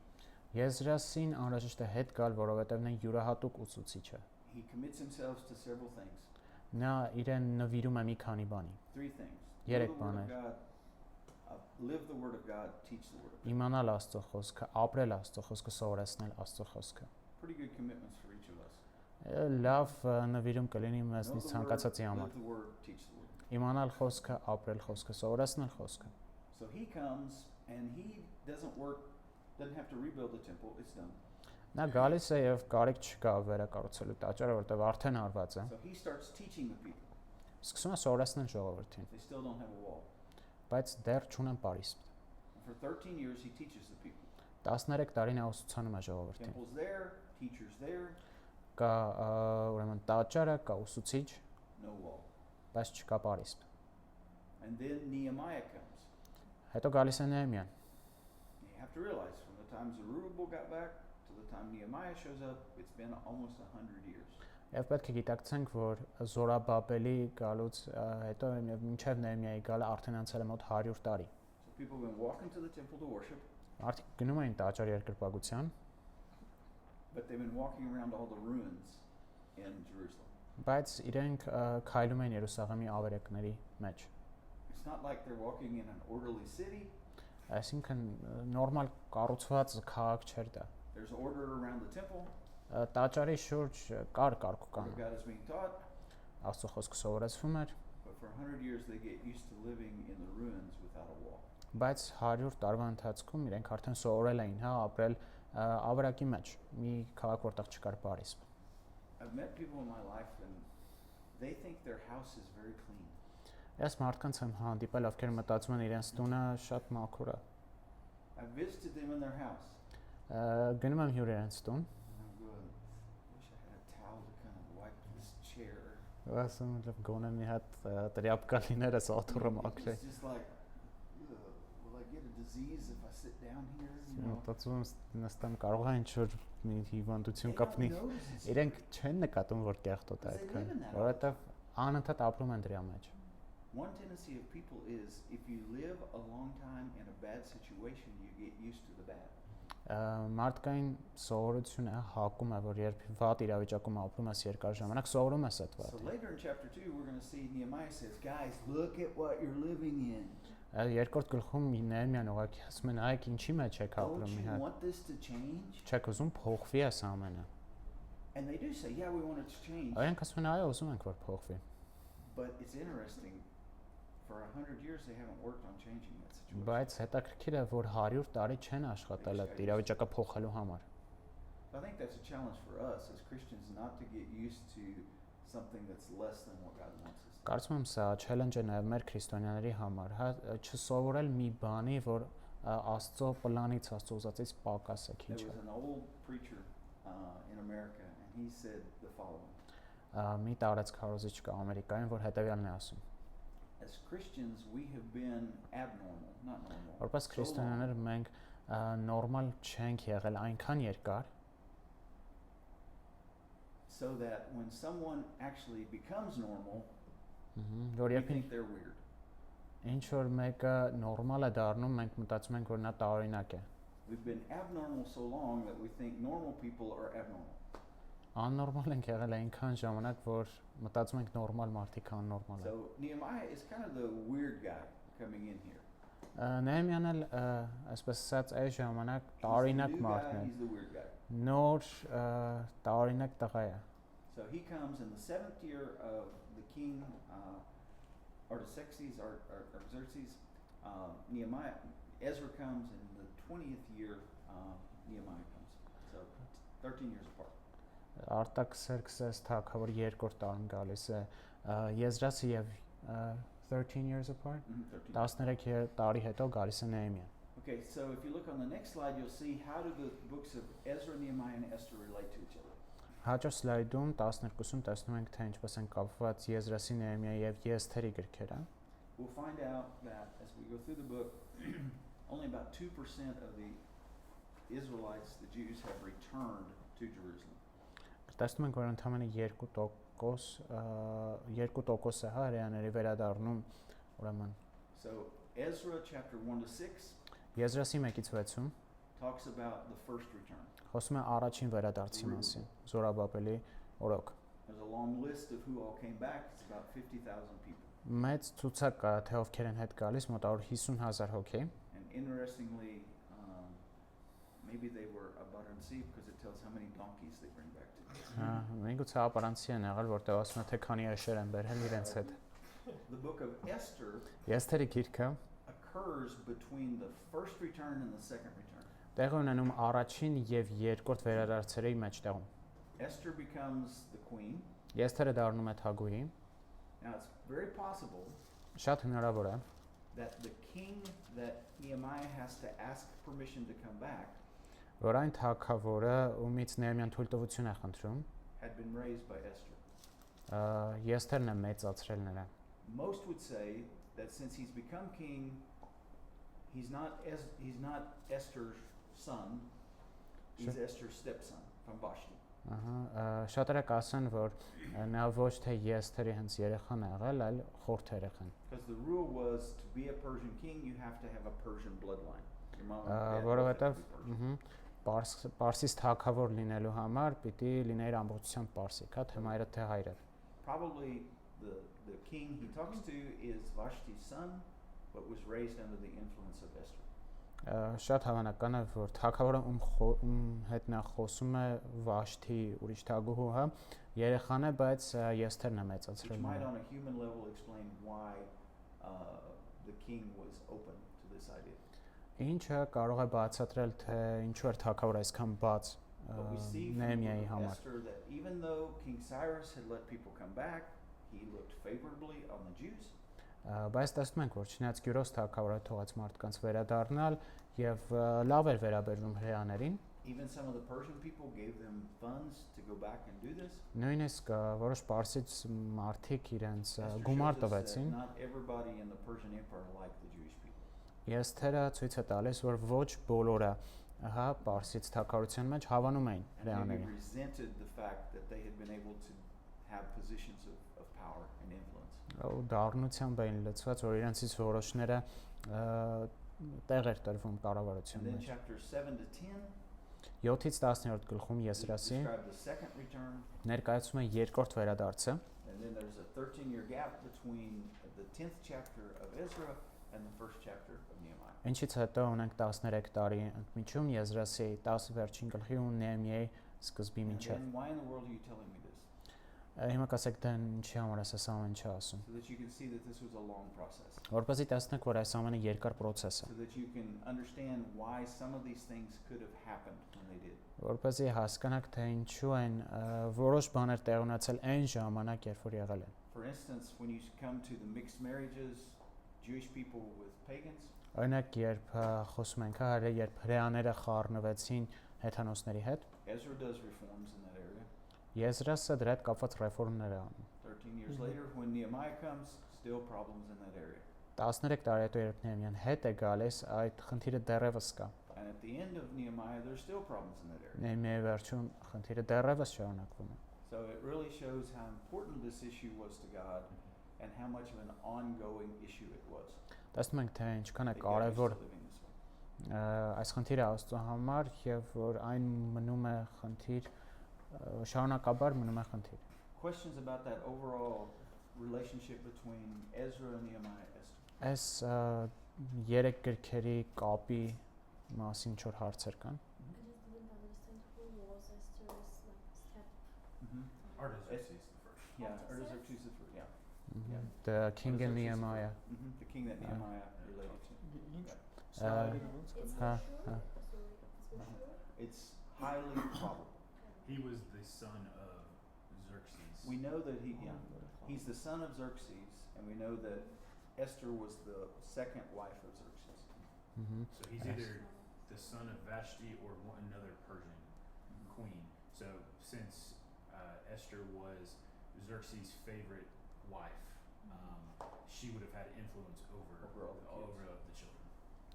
Եզրասին անհրաժեշտ է հետ գալ, որովհետև նա յուրահատուկ ուսուցիչ է։ He commits himself to several things. Նա իրեն նվիրում է մի քանի բանի։ 3 things. Երեք Know the word of բաներ։ God, live the word of God, teach the word of God. Իմանալ Աստծո խոսքը, ապրել Աստծո խոսքը, սովորեցնել Աստծո խոսքը։ Pretty good commitments for each of us. Լավ նվիրում կլինի Know մեզնից the word, ցանկացածի համար։ live the word, teach the word. Իմանալ խոսքը, ապրել խոսքը, սովորեցնել խոսքը։ So he comes and he doesn't have to rebuild the temple, it's done. Նա գալիս է եւ կարիք չկա վերակառուցելու տաճարը, որտեղ արդեն արված է։ So he starts teaching the people. Սկսում է սովորեցնել ժողովրդին, They still don't have a wall. բայց դեռ չունեն պարիսպ։ For 13 years he teaches the people. 13 տարին է ուսուցանում է ժողովրդին։ Temple's there, teachers there, Կա ուրեմն տաճարը, կա ուսուցիչ, no wall. բայց չկա պարիսպ։ And then Nehemiah comes. Հետո գալիս է Նեհեմիան։ You have to realize from the time Zerubbabel got back to the time Nehemiah shows up, it's been almost 100 years. Եվ պետք է գիտակցենք, որ Զորաբաբելի գալուց հետո եւ մինչեւ Նեհեմիայի գալը արդեն անցել է մոտ 100 տարի։ So people have been walking to the temple to worship, Արդյոք գնում էին տաճար երկրպագության, but they've been walking around all the ruins in Jerusalem. բայց իրենք քայլում էին Երուսաղեմի ավերակների մեջ։ It's not like they're walking in an orderly city. Այսինքն նորմալ կառուցված քաղաք չէր դա։ There's order around the temple. Տաճարի շուրջ կար կարգուկան, Word of God is being taught, Աստծո խոսքը սովորեցվում էր, but for 100 years they get used to living in the ruins without a wall. բայց 100 տարվա ընթացքում իրենք արդեն սովորել էին, հա, ապրել ավերակի մեջ, մի քաղաք, որտեղ չկար պարիսպ։ I've met people in my life and they think their house is very clean. Ես մարդկանց եմ հանդիպել, ովքեր մտածում են իրենց տունը շատ մաքուր է։ I've visited them in their house. Գնում եմ հյուր իրենց տուն, And I'm going, wish I had a towel to kind of wipe this chair. ասում եմ գոնե մի հատ տրյապկա լիներ, այս աթոռը մաքրե։ It's just like, ugh, will I get a disease if I sit down here? You know? Մտածում եմ նստեմ կարող է ինչ-որ մի հիվանդություն They կապնի։ don't notice it's Իրենք չեն նկատում, որ կեղտոտ է Because they այդքան, live in that որովհետև անընդհատ ապրում են դրա մեջ։ One tendency of people is if you live a long time in a bad situation, you get used to the bad. Մարդկային սովորությունը հակում է, որ երբ վատ իրավիճակում ապրում ես երկար ժամանակ, սովորում ես այդ So վատը։ later in chapter 2, we're going to see Nehemiah says, guys, look at what you're living in. Երկրորդ գլխում Նեհեմիան ուղղակի ասում են, այք ինչի մեջ եք Don't ապրում մի you հատ։ want this to change? Չեք ուզում փոխվի այս ամենը։ And they do say, yeah, we want it to change. Այնք ասում են, այո, ուզում ենք որ փոխվի։ But it's interesting. For 100 years, they haven't worked on changing that situation. Բայց հետաքրքիր է, որ 100 տարի չեն աշխատել այդ իրավիճակը փոխելու համար։ So I think that's a challenge for us as Christians not to get used to something that's less than what God wants us to. Կարծում եմ սա challenge է նաև մեր քրիստոնյաների համար, հա, չսովորել մի բանի, որ Աստծո պլանից, Աստծո ուզածից պակաս է քիչ։ There was an old preacher in America, and he said the following. Մի տարեց քարոզիչ կա Ամերիկայում, որ հետևյալն է ասում. As Christians, we have been abnormal, not normal. Որպես so քրիստոնյաներ long, մենք նորմալ չենք եղել այնքան երկար, so that when someone actually becomes normal, որ we երբ think they're weird. ինչ որ մեկը նորմալ է դառնում, մենք մտածում ենք, որ նա տարօրինակ է։ We've been abnormal so long that we think normal people are abnormal. Աննորմալ ենք եղել այնքան ժամանակ, որ մտածում ենք նորմալ մարդիկ աննորմալ են։ So Nehemiah is kind of the weird guy coming in here. Նեհեմիան էլ այսպես ասած այս ժամանակ He's the տարօրինակ new guy, մարդն է։ he's the weird guy. Նոր տարօրինակ տղա է։ So he comes in the 7th year of the king Artaxerxes, Nehemiah. Ezra comes in the 20th year. Nehemiah comes. So 13 years apart. Արտաքսերքսես թագավոր երկրորդ տարում գալիս է Եզրասի եւ 13 years apart 13. 13 տարի հետո գալիս է Նեհեմիան։ Okay, so if you look on the next slide, you'll see how do the books of Ezra, Nehemiah, and Esther relate to each other. Հաջորդ սլայդում 12-ում տեսնում ենք թե ինչպես են կապված Եզրասի, Նեհեմիայի եւ Եստերի գրքերը։ We'll find out that as we go through the book, only about 2% of the Israelites, the Jews, have returned to Jerusalem. Տեսնում ենք որ ընդամենը 2% է հրեաների վերադառնում, ուրեմն So Ezra chapter 1 to 6 Եզրասի 1-ից 6-ում talks about the first return. խոսում է առաջին վերադարձի մասին, Զորաբաբելի օրոք։ There's a long list of who all came back. It's about 50,000 people. Մեծ ցուցակ կա թե ովքեր են հետ գալիս, մոտ 150,000 հոգի։ And interestingly, maybe they were abundant because it tells how many donkeys they bring back to. Միգուցե ապարանցի են եղել, որտեղ ասում է թե քանի էշեր են բերել իրենց հետ։ The book of Esther Եստերի գիրքը occurs between the first return and the second return. Տեղ է ունենում առաջին եւ երկրորդ վերադարձերի մեջտեղում։ Esther becomes the queen. Եստերը դառնում է թագուհի։ Now it's very possible Շատ հնարավոր է, that the king that Nehemiah has to ask permission to come back որ այն թագավորը, ումից Նեհեմիան թույլտվություն է խնդրում, had been raised by Esther. Եստերն է մեծացրել նրան։ Most would say that since he's become king, he's not Esther's son, he's Sure. Esther's stepson from Vashti. Ահա, շատերը կասեն, որ նա ոչ թե Եստերի հենց երեխան է եղել, այլ խորթ երեխան։ Because the rule was to be a Persian king, you have to have a Persian bloodline. Your mom and dad both have to Որովհետև be Persian. Պարսից թագավոր լինելու համար պիտի լիներ ամբողջությամբ պարսիկ, հա, թե մայրը թե հայրը։ Probably the king he talks to is Vashti's son, but was raised under the influence of Esther. Շատ հավանական է, որ թագավորը ում հետ նա խոսում է Վաշթի ուրիշ թագուհու, հա, երեխան է, բայց Եստերն է Which մեծացրել might նրան։ on a human level explain why the king was open to this idea. Ինչը կարող է բացատրել, թե ինչու էր թագավորը այսքան բաց But we see from Նեհեմիայի համար։ Esther that even though King Cyrus had let people come back, he looked favorably on the Jews. Բայց տեսնում ենք, որ չնայած Կյուրոս թագավորը թողած մարդկանց վերադառնալ եւ լավ էր վերաբերվում հրեաներին, Even some of the Persian people gave them funds to go back and do this. նույնիսկ որոշ պարսից մարդիկ իրենց Esther գումար shows us that տվեցին։ not everybody in the Persian Empire liked the Jewish people. Եստերը ցույց է տալիս, որ ոչ բոլորը, հա, պարսից թագավորության մեջ հավանում էին And maybe հրեաներին։ resented the fact that they had been able to have positions of power and influence. Ու դառնությամբ էին լցված, որ իրենցից որոշները տեղ էր տրվում կառավարության And then մեջ։ chapters 7 to 10 7-ից 10-րդ գլխում Եսրասի describe the second return. ներկայացում է երկրորդ վերադարձը, And then there's a 13-year gap between the 10th chapter of Ezra and the first chapter of Nehemiah. ինչից հետո ունենք 13 տարի ընդմիջում Եզրասի 10 վերջին գլխի ու Նեհեմիայի սկզբի And միջև։ then why in the world are you telling me this? Հիմա կասեք դա ինչի համար է սա ամեն ինչը ասում։ So that you can see that this was a long process. Որպեսզի տեսնեք, որ այս ամենը երկար process է, So that you can understand why some of these things could have happened when they did. որպեսզի հասկանաք, թե ինչու են որոշ բաներ տեղ ունեցել այն ժամանակ, երբ որ եղել են։ For instance, when you come to the mixed marriages, Jewish people with pagans, Օրինակ, երբ խոսում ենք, հա, երբ հրեաները խառնվեցին հեթանոսների հետ, Ezra does reforms in that area. Եզրասը դրա հետ կապված ռեֆորմներ է անում։ 13 years later, when Nehemiah comes, still problems in that area. 13 տարի հետո երբ Նեհեմիան հետ է գալիս, այդ խնդիրը դեռևս կա։ And at the end of Nehemiah, there's still problems in that area. Նեհեմիայի վերջում խնդիրը դեռևս շարունակվում է։ So it really shows how important this issue was to God and how much of an ongoing issue it was. Տեսնում ենք, թե ինչքան է that God is կարևոր still living this way. այս խնդիրը Աստծո համար եւ որ այն մնում է խնդիր շարունակաբար մնում է խնդիր։ Questions about that overall relationship between Ezra and Nehemiah, Esther? Այս երեք գրքերի կապի մասին ինչ որ հարցեր կան։ I just didn't understand who was Esther's step. Artaxerxes the first. Yeah, Artaxerxes? Artaxerxes the first, yeah. The King and Artaxerxes the Nehemiah. first. The king that Nehemiah related to. Ինչ Yeah. սլայդերը ոնց It's կա։ for Huh, sure. huh. Sorry, it's for sure. It's highly probable. He was the son of Xerxes. We know that he's the son of Xerxes, and we know that Esther was the second wife of Xerxes. So he's Yes. either the son of Vashti or another Persian queen. So since Esther was Xerxes' favorite wife, she would have had influence over Over all the kids. the children.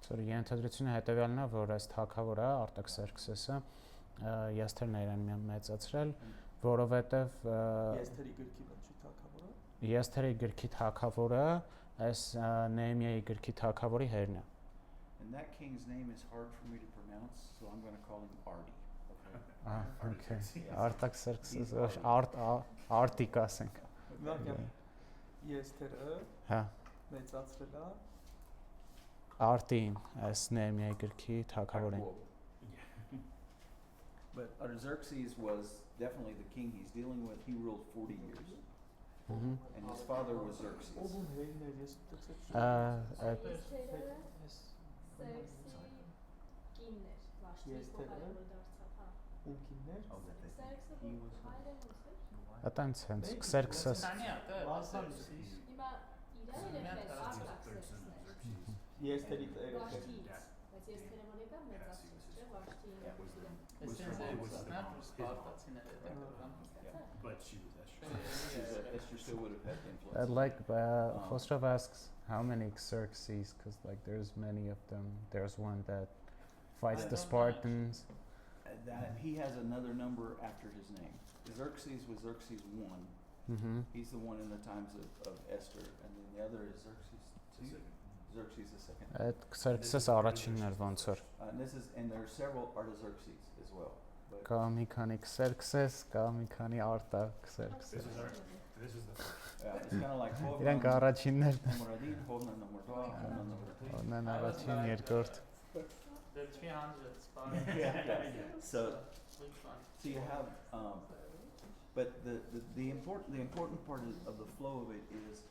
Սորի ենթադրությունը հետեւյալն է, որ այս թագավորը Արտաքսերքսեսը Եստերն է իրեն մեծացրել, որովհետեւ Եստերի գրքի բնչի թագավորը։ Եստերի գրքի թագավորը այս Նեհեմիայի գրքի թագավորի հերն է։ And that king's name is hard for me to pronounce, so I'm going to call him Ardi. Okay. Okay. Yes. Արտաքսերքսեսը արտիկ ասենք։ Իհարկե Եստերը Հա, մեծացրել է արտին այս Նեհեմիայի գրքի թագավորին։ But Artaxerxes was definitely the king he's dealing with. He ruled 40 years. and his father was Xerxes. Ո՞ւմ հերիներ ես Եստերը Սերքսի կինն էր, Վաշտի Եստերը? փոխարեն որ դարձավ, հա։ ում կիններ։ Oh, that they- Սերքսը he was- հայրը ոնց էր։ Այդտենց հենց Մեկ- Xerxes Սանյա դա Ահա, Հիմա իր երեխեն արտակ Սերքսն էր։ Եստերի երեխեք։ Վաշտիից, բայց Եստերը որ եկավ մեծացավ, չէ՞, Վաշտի Yeah. ինքուսին։ Էսենցիա սպարտացիները դեկորան։ But she was Esther. Esther still would have had influence. Fostrov asks how many Xerxes, because like there's many of them. There's one that fights I the don't know. Spartans. That he has another number after his name. Xerxes was Xerxes 1. Mm-hmm. He's the one in the times of Esther, and then the other is Xerxes 2. Xerxes the second. Այդ Xerxes առաջինն էր ոնց որ And there are several Artaxerxes as well. But կա մի քանի Xerxes, կա մի քանի արտակ This Xerxes։ is our. This is the first. it's kind of like Իրանք առաջիններն են։ number 1, number 2, number 3. Ունեն առաջին, երկրորդ։ The 300 Sparta. Yeah. So Which one? So you have, but the important part of the flow of it is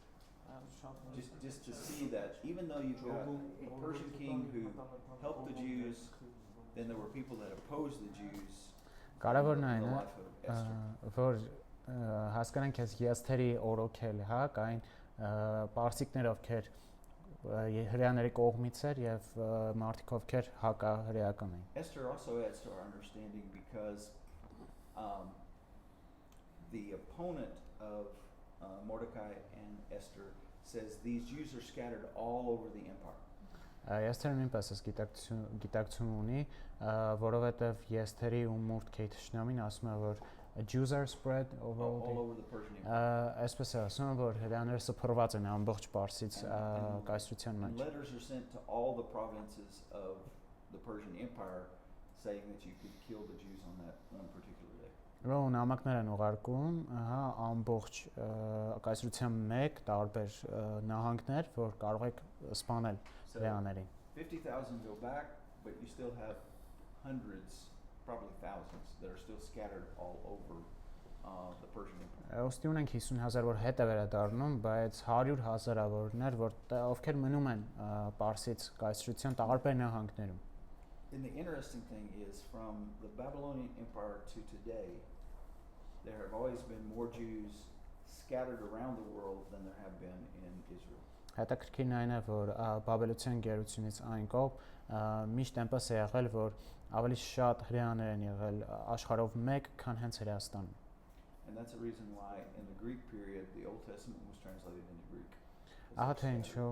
just to see that even though you've got a Persian king who helped the Jews, then there were people that opposed the Jews Կարևորն in այն the է, life of Esther. որ հասկանանք ես Եստերի օրոքել, հա, կային պարսիկներ ովքեր հրեաների կողմից էր եւ մարդիկ ովքեր հակա հրեական էին։ Esther also adds to our understanding because the opponent of Mordecai and Esther says these Jews are scattered all over the empire. Եստերը նույնպես էս գիտակցություն ունի, որովհետեւ Եստերի ու Մորդքեյ թշնամին ասում է, որ Jews are spread over All over the Persian empire. այսպես է ասում, որ հրեաները սփռված են ամբողջ Պարսից կայսրության And մեջ։ letters are sent to all the provinces of the Persian Empire saying that you could kill the Jews on that one particular day. Որոնք նամակներ են ուղարկում, հա, ամբողջ կայսրության մեկ տարբեր նահանգներ, որ կարող եք սպանել So հրեաներին։ 50,000 go back, but you still have hundreds, probably thousands, that are still scattered all over the Persian Empire. Ոստի ունենք 50,000 որ հետ է վերադառնում, բայց 100,000-ավորներ, որ ովքեր մնում են Պարսից կայսրության տարբեր նահանգներում։ And the interesting thing is from the Babylonian Empire to today, there have always been more Jews scattered around the world than there have been in Israel. Հետաքրքիրն այն է, որ Բաբելոցյան գերությունից այն կողմ միշտ այնպես է եղել, որ ավելի շատ հրեաներ են եղել աշխարհով մեկ, քան հենց Հրեաստանում։ And that's the reason why in the Greek period the Old Testament was translated into Greek. Ահա թե ինչու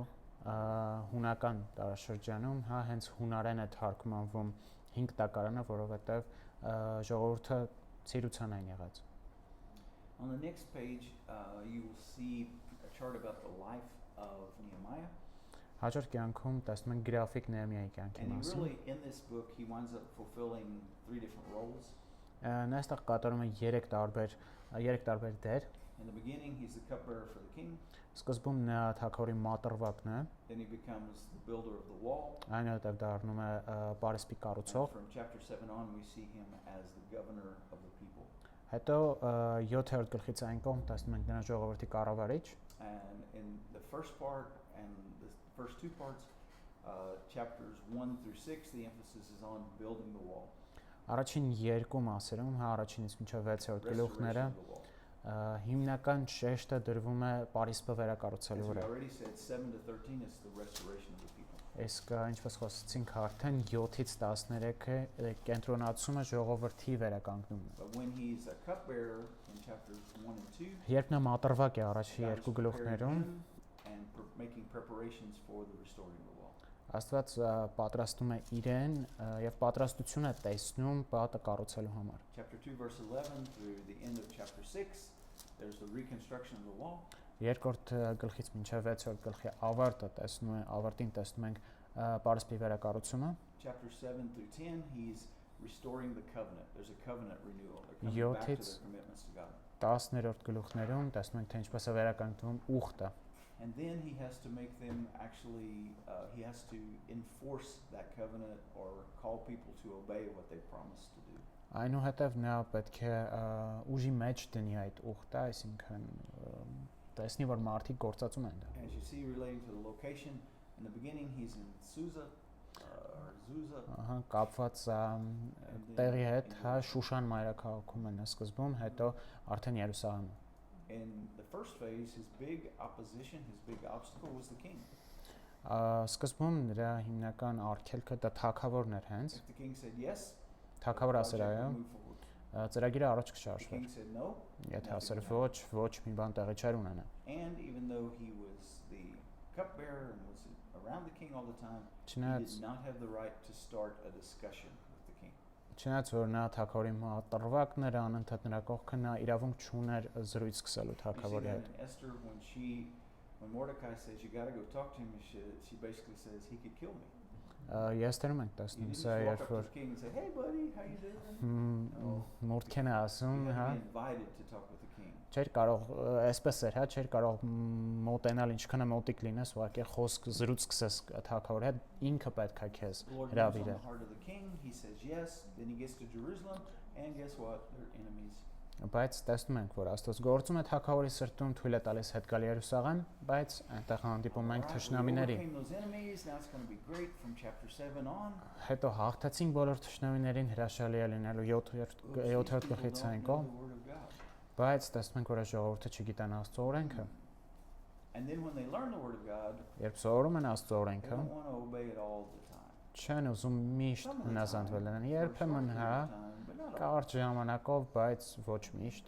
հունական տարաշրջանում, հա, հենց հունարեն է թարգմանվում 5 տակարանը, որովհետև ժողովուրդը ցիրուցան են եղած։ On the next page, you will see a chart about the life of Nehemiah. Հաջորդ կյանքում տեսնում ենք գրաֆիկ Նեհեմիայի կյանքի And he մասին։ really, in this book, he winds up fulfilling 3 different roles. Նա այստեղ կատարում է 3 տարբեր դեր։ In the beginning, he's the cupbearer for the king. Սկզբում նա թագավորի մատրվակն է, Then he becomes the builder of the wall. այնուհետև դառնում է պարիսպի And կառուցող։ from chapter 7 on, we see him as the governor of the people. Հետո 7-րդ գլխից այն կողմ տեսնում ենք նրան ժողովրդի կառավարիչ։ And in the first part and the first 2 parts, chapters 1 through 6, the emphasis is on building the wall. Առաջին 2 մասերում, հա, առաջինից մինչև 6-րդ գլուխները Restoration of the wall. հիմնական շեշտը դրվում է պարիսպը As վերակառուցելու we վրա։ already said, 7 to 13 is the restoration of the people. Իսկ ինչպես խոսեցինք արդեն 7-ից 13-ը կենտրոնացումը ժողովրդի վերականգնումն է։ But when he's a cupbearer in chapters 1 and 2, Երբ նա մատրվակ է առաջի God is 2 գլուխներում, preparing him and making preparations for the restoring of the wall. Աստված պատրաստում է իրեն եւ պատրաստություն է տեսնում պատը կառուցելու համար։ Chapter 2, verse 11 through the end of chapter 6, there's the reconstruction of the wall. Երկրորդ գլխից մինչև 6-րդ գլխի ավարտին տեսնում ենք պարիսպի վերակառուցումը։ Chapter 7 through 10, he's restoring the covenant. There's a covenant renewal. They're coming back to Յոթից their commitments to God. 10-րդ գլուխներում տեսնում ենք թե ինչպես է վերականգնվում ուխտը։ And then he has to make them actually, he has to enforce that covenant or call people to obey what they promised to do. Այնուհետև նա պետք է ուժի մեջ դնի այդ ուխտը, այսինքն տեսնի, որ մարդիկ գործածում են դա։ As you see, relating to the location, in the beginning he's in Susa, or Zuza, Ահա կապված տեղի հետ, հա Շուշան մայրաքաղաքում են սկզբում, հետո արդեն Երուսաղեմում։ in the first phase, his big opposition, his big obstacle was the king. Սկզբում նրա հիմնական արգելքը դա թագավորն էր հենց։ If the king said yes, the Թագավորը ասել project այո, would move forward. ծրագիրը առաջ If the կշարժվեր։ king said no, Եթե nothing ասեր would happen. ոչ մի բան տեղի չար ունենա։ And even though he was the cupbearer and was around the king all the time, he Չնայած did not have the right to start a discussion with the king. Չնայած որ նա թագավորի մատրվակն էր անընդհատ նրա կողքը, նա իրավունք չուներ զրույց սկսելու You see թագավորի that հետ։ in Esther when Mordecai says you got to go talk to him, she basically says he could kill me. Եստերում ենք You տեսնում didn't սա just walk երբ up to որ the king and say, "Hey buddy, how you doing?" մուրդքեն է ասում, You հա, had to be invited to talk with the king. չէր կարող այսպես էր, հա, չէր կարող մոտենալ ինչքան է մոտիկ լինես, ուղղակի խոսք զրույց սկսես թագավորի հետ, ինքը պետք է քեզ The Lord moves on հրավիրել։ the heart of the king. He says yes. Then he gets to Jerusalem, and guess what? They're enemies. Բայց տեսնում ենք, որ Աստված գործում է թագավորի սրտում, թույլ է տալիս հետ գալ Երուսաղեմ, բայց այնտեղ հանդիպում ենք Alright, we թշնամիների։ overcame those enemies. Now it's going to be great from chapter 7 on. Հետո հաղթեցինք բոլոր թշնամիներին, հրաշալի է լինելու 7-րդ Oops, these people գլխից don't այն know կողմ, the word of God. բայց տեսնում ենք, որ այս ժողովուրդը չգիտեն Աստծո օրենքը։ And then when they learn the word of God, Երբ սովորում են Աստծո they օրենքը, don't want to obey it all the time. չեն ուզում միշտ Some of the հնազանդվել time, լինեն, for a short երբեմն period հա, of time, but not all. կարճ ժամանակով, բայց ոչ միշտ։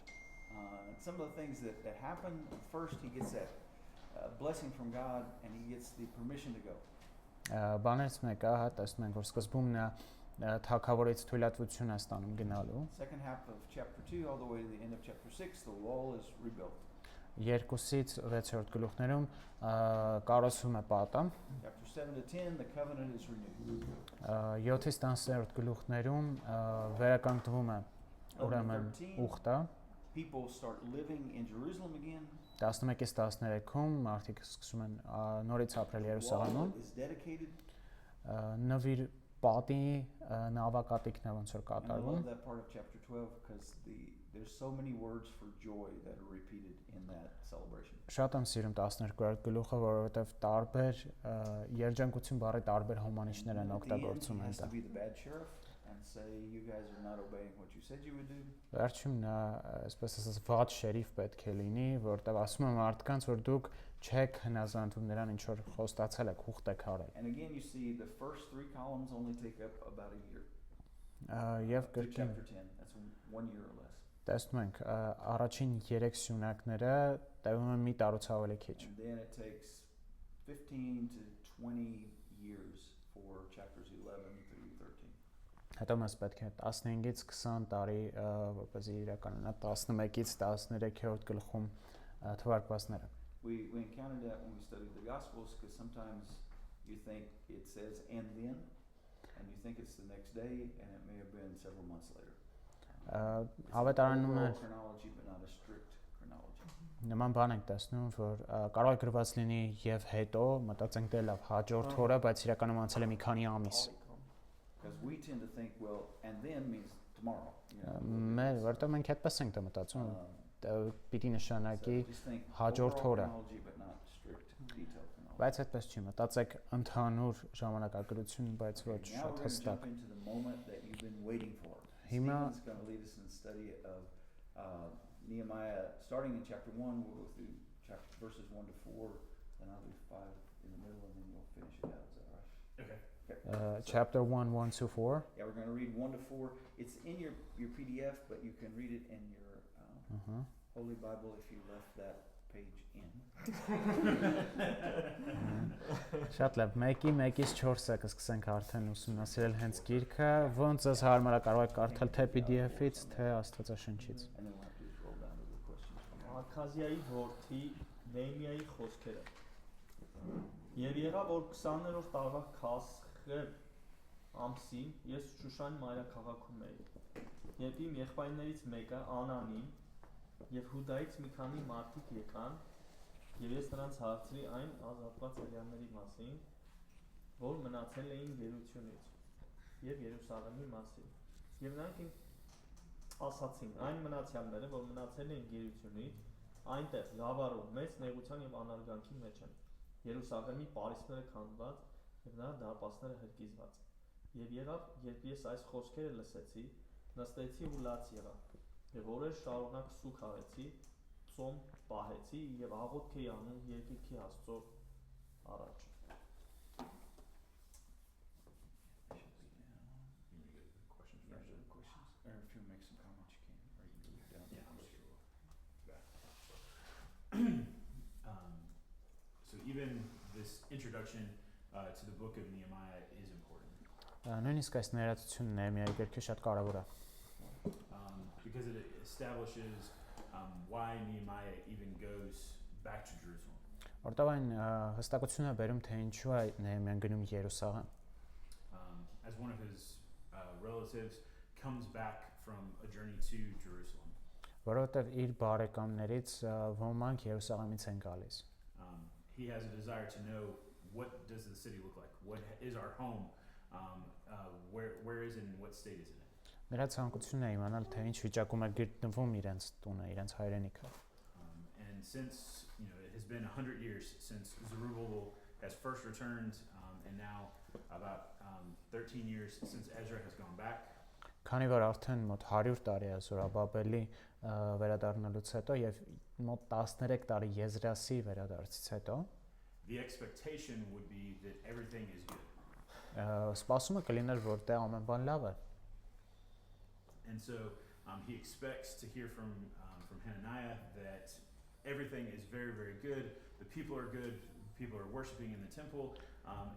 Some of the things that happen, first he gets that blessing from God and he gets the permission to go. Բաներից մեկը, հա, տեսնում ենք, որ սկզբում նա թագավորից թույլատվություն է ստանում գնալու։ Second half of chapter 2 all the way to the end of chapter 6, the wall is rebuilt. 2-ից 6-րդ գլուխներում կարոսվում է պատը, Chapter 7 to 10, the covenant is renewed. 7-ից 10-րդ գլուխներում վերականգնվում է ուրեմն 11-13, ուխտը, people start living in Jerusalem again. 11-ից 13-ում մարդիկ սկսում են նորից ապրել The Երուսաղեմում, wall is dedicated. նվիր պատի նավակատիկն է ոնց որ And I կատարվում։ love that part of chapter 12 because there's so many words for joy that are repeated in that celebration. Շատ եմ սիրում 12-րդ գլուխը, որովհետև տարբեր երջանկություն բառի տարբեր հոմանիշներ են And at the end, օգտագործում he has to այնտեղ։ be the bad sheriff and say, you guys are not obeying what you said you would do. Վերջում նա, այսպես ասած, վատ շերիֆ պետք է լինի, որտեղ ասում է մարդկանց, որ դուք չեք հնազանդվում նրան, ինչ որ խոստացել եք, ուխտ եք արել։ And again, you see the first 3 columns only take up about a year. Եվ Through կրկին chapter 10, that's 1 year or less. տեսնում ենք առաջին 3 սյունակները տևում են մի տարուց ավելի քիչ։ And then it takes 15 to 20 years for chapters 11 through 13. Հետո մեզ պետք է 15-ից 20 տարի, որպեսզի իրականանա 11-ից 13-րդ գլխում թվարկվածները։ We encountered that when we studied the Gospels because sometimes you think it says and then, and you think it's the next day, and it may have been several months later. It's an Ավետարանում overall էր chronology, but not a strict chronology. նման բան ենք տեսնում, որ կարող է գրված լինի եւ հետո մտածենք դե լավ հաջորդ օրը, բայց իրականում անցել է մի քանի ամիս։ Because we tend to think, well, and then means tomorrow. Մեր որտեղ մենք այդպես ենք դա մտածում, պիտի նշանակի So just think հաջորդ overall օրը։ chronology, but not strict detailed chronology. Բայց այդպես չի, մտածեք ընդհանուր ժամանակագրություն, բայց ոչ Okay, now շատ we're going to jump հստակ։ into the moment that you've been waiting for. Հիմա Stephen's going to lead us in the study of Nehemiah, starting in chapter 1. We'll go through verses 1 to 4, then I'll do 5 in the middle, and then we'll finish it out. Is that right? Okay. Okay. chapter 1, 1 to 4. Yeah, we're going to read 1 to 4. It's in your PDF, but you can read it in your Holy Bible if you left that page in. Շատ լավ, 1-ից 4-ը կսկսենք արդեն ուսումնասիրել հենց գիրքը, ոնց ես հարմար է կարող եք կարդալ թե PDF-ից, թե Աստվածաշնչից։ And then we'll have to just roll down to the questions from there. Աքազիայի որդի Նեհեմիայի խոսքերը։ Եվ եղավ որ 20-րդ տարվա Քասխե ամսին ես Շուշան մայրաքաղաքում էի։ Երբ իմ եղբայրներից մեկը Անանին եւ Հուդայից մի քանի մարդիկ եկան, եւ ես նրանց հարցրի այն ազատված հрьяաների մասին, որ մնացել էին գերությունից եւ Երուսաղեմի մասին։ Եվ նրանք ասացին այն մնացյալները, որ մնացել էին գերությունից, Այնտեղ գավառում մեծ նեղության եւ անարգանքի մեջ են։ Երուսաղեմի պարիսպները քանդված եւ նրա դարպասները հրկիզված։ Եվ եղավ, երբ ես այս խոսքերը լսեցի, նստեցի ու լաց եղա։ Եվ օրեր շարունակ սուգ արեցի, ծոմ պահեցի եւ աղոթք էի անում երկնքի Աստծո առաջ։ Or if you make some comments, you can, or you can leave down. So even this introduction to the book of Nehemiah is important. Նույնիսկ այս ներածությունը Նեհեմիայի գրքի շատ կարևոր է։ Because it establishes why Nehemiah even goes back to Jerusalem. Որտեղ այն հստակություն է բերում, թե ինչու է Նեհեմիան գնում Երուսաղեմ։ As one of his relatives comes back from a journey to Jerusalem. Որովհետև իր բարեկամներից ոմանք Երուսաղեմից են գալիս։ He has a desire to know what does the city look like? What is our home? Where is it and what state is it in? Նրա ցանկությունն է իմանալ, թե ինչ վիճակում է գտնվում իրենց տունը, իրենց հայրենիքը։ And since it has been 100 years since Zerubbabel has first returned, and now about 13 years since Ezra has gone back. Քանի որ արդեն մոտ 100 տարի է Զորաբաբելի վերադառնալուց հետո եւ մոտ 13 տարի Եզրասի վերադարձից հետո, the expectation would be that everything is good. Սպասումը կլիներ, որ դե ամեն բան լավ է։ And so he expects to hear from Hananiah that everything is very, very good. The people are good. People are worshiping in the temple.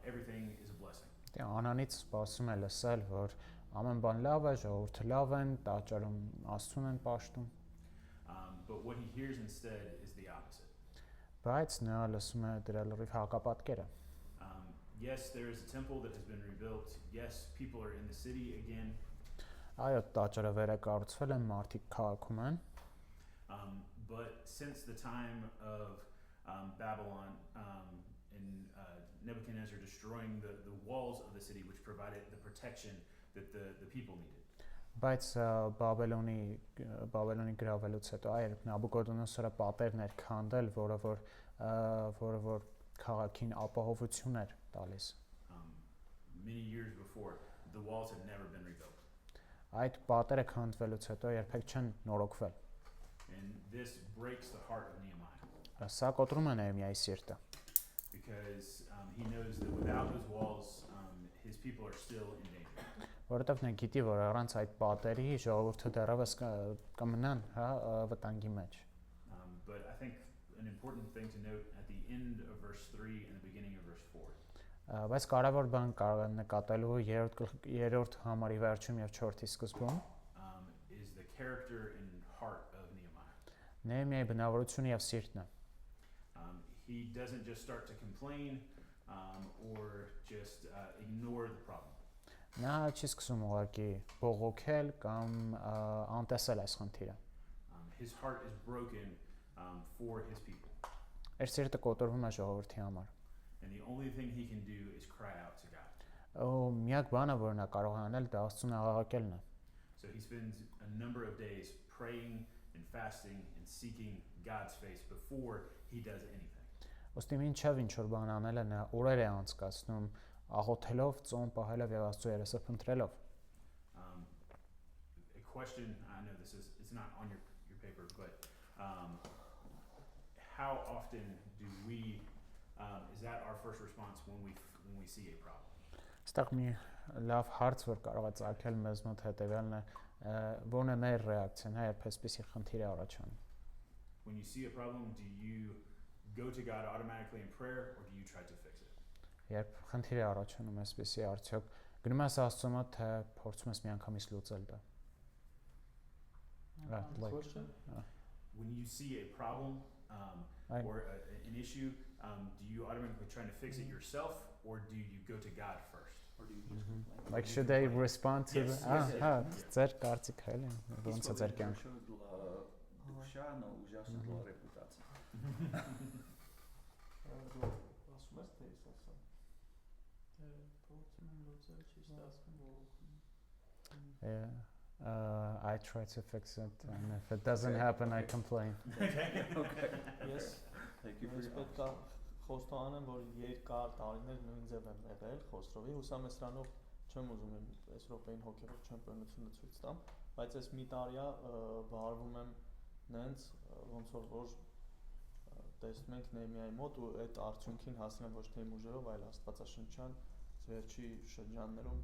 Everything is a blessing. Դե Անանից սպասում է լսել, որ ամեն բան լավ է, ժողովուրդը լավ են, տաճարում Աստծուն են պաշտում։ But what he hears instead is the opposite. Բայց նա լսում է դրա լրիվ հակապատկերը։ Yes, there is a temple that has been rebuilt. Yes, people are in the city again. Այո, տաճարը վերակառուցվել է, մարդիկ քաղաքում են։ But since the time of Babylon and Nebuchadnezzar destroying the walls of the city, which provided the protection that the people needed. Բայց Բաբելոնի գրավելուց հետո այր Նաբուկոդոնոսորը պատերն էր քանդել, որը որ քաղաքին ապահովություն էր տալիս։ Many years before, the walls had never been rebuilt. Այդ պատերը քանդվելուց հետո երբեք չեն նորոգվել։ And this breaks the heart of Nehemiah. Սա կոտրում է Նեհեմիայի սիրտը։ Because he knows that without those walls, his people are still in danger. Որովհետև նա գիտի, որ առանց այդ պատերի ժողովուրդը դեռևս կմնան, վտանգի մեջ։ But I think an important thing to note at the end of verse 3 and the beginning of verse 4. Բայց կարևոր բան կարող է նկատելու երրորդ համարի վերջում եւ 4-ի սկզբում Is the character and heart of Nehemiah. Նեհեմիայի բնավորությունը եւ սիրտն է։ He doesn't just start to complain or just ignore the problem. Նա չի սկսում ուղղակի բողոքել կամ անտեսել այս խնդիրը։ His heart is broken for his people. Իր սիրտը կոտրվում է ժողովրդի համար։ And the only thing he can do is cry out to God. Միակ բանը, որ նա կարող է անել, դա Աստծուն աղաղակելն է։ So he spends a number of days praying and fasting and seeking God's face before he does anything. Ոստի մինչև ինչ որ բան անել է, նա օրեր է անցկացնում աղոթելով, ծոմ պահելով եւ Աստծո երեսը փնտրելով։ A question, I know it's not on your paper, but how often do we is that our first response when we see a problem? Այստեղ մի լավ հարց որ կարող է ծագել մեզ մոտ հետեւյալն է, ո՞րն է մեր ռեակցիան, երբ այսպեսի խնդիր է առաջանում։ When you see a problem, do you go to God automatically in prayer or do you try to fix it? Երբ խնդիր է առաջանում այսպեսի արդյոք գնում ես Աստծո մոտ, թե փորձում ես միանգամից լուծել դա։ When you see a problem or an issue, do you automatically try to fix it yourself or do you go to God first? Or do you just complain? Like should they respond to Yes, Ձեր կարծիք էլի, ոնց է ձեր կյանքը։ Դուշան ու ужасно была репутация. Ասում ես թե ես ասեմ։ Փորձում եմ լուծել, ճիշտ ասում բողոքում։ I try to fix it, and if it doesn't Okay, happen, I okay. complain. Ես Thank you for ես your պետք է խոստովանեմ, որ երկար տարիներ նույն ձև եմ եղել Խոսրովի, հուսամ ես դրանով չեմ ուզում իմ այս րոպեին հոգևոր չեմպիոնությունը ցույց տամ, բայց այս մի տարիա վարվում եմ նենց ոնց որ տեսնում ենք Նեհեմիայի մոտ ու այդ արդյունքին հասնեմ ոչ թե իմ ուժերով, այլ Աստվածաշնչյան վերջի շրջաններում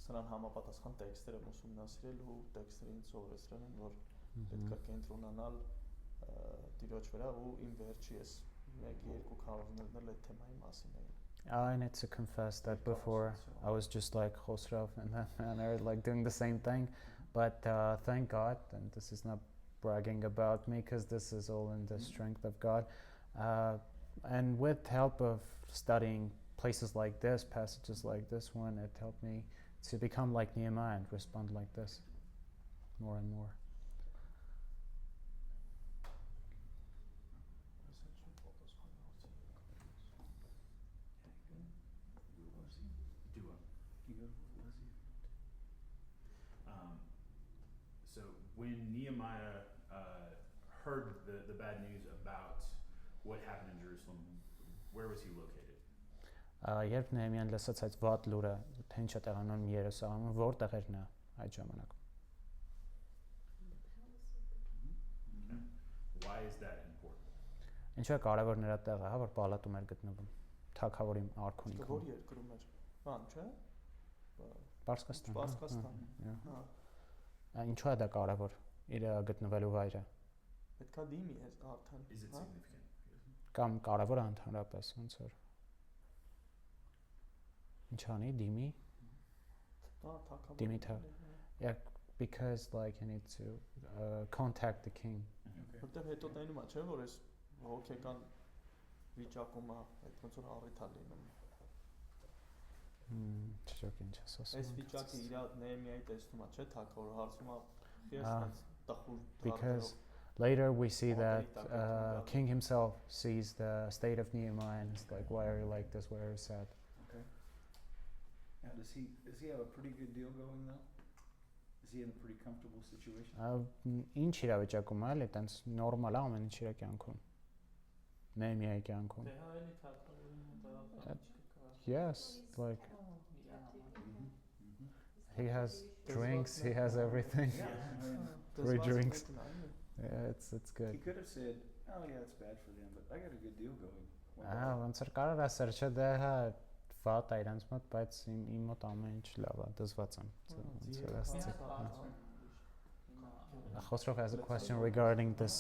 սրան համապատասխան տեքստեր եմ ուսումնասիրել ու տեքստերին սովորեցրել են, որ պետք է կենտրոնանալ Տիրոջ վրա ու իմ վերջի ես 1-2 քարոզներն էլ այդ թեմայի մասին էին։ I need to confess that before I was just like Khosrov in that manner, like doing the same thing. But thank God, and this is not bragging about me because this is all in the strength of God. And with help of studying places like this, passages like this one, it helped me to become like Nehemiah and respond like this more and more. So when Nehemiah heard the bad news about what happened in Jerusalem, where was he located? Երբ Նեհեմիան լսեց այդ վատ լուրը, թե ինչ է տեղանում Երուսաղեմում, որտեղ էր նա այդ ժամանակ։ Why is that important? Ինչու է կարևոր նրա տեղը, հա, որ պալատում էր գտնվում, թագավորի արքունիքում։ Որ երկրում էր, բան, չէ՞։ Պարսկաստան։ Պարսկաստան։ Հա։ Ինչու է դա կարևոր իր գտնվելու վայրը։ Պետքա դիմի այս արդեն։ Is it significant? Կամ կարևոր է ընդհանրապես ոնց որ։ Ինչ անի դիմի։ Դա թագավոր։ Դիմի թա։ Yeah, because like you need to contact the king. Որտեղ հետո տենում է, չէ՞ որ այս հոգեկան վիճակում է, այդ ոնց որ առիթ է լինում։ Չգիտեմ ինչ ասած։ Այս վիճակը իր Նեհեմիայի տեսնում է, չէ՞, թագավորը հարցում է, ես տխուր Because later we see that king himself sees the state of Nehemiah and is like, why are you like this? Why are you sad? Okay. Now, does he have a pretty good deal going though? Is he in a pretty comfortable situation? Ինչ իրավիճակում է, էլի, տենց նորմալ է ամեն ինչ իր կյանքում։ Նեհեմիայի կյանքում։ Դե հա էլի թագավորի մոտ աղա Yes, like Mm-hmm. he has drinks, he has everything. Free drinks. Yeah, it's He good. could have said, "Oh yeah, it's bad for them, but I got a good deal going." Ոնց որ կարող է սրճը դե հա վատ է իրանց մոտ, բայց իմ մոտ ամեն ինչ լավ է, դզված եմ։ Ոնց որ ասեցի։ Khosrov has a question regarding this.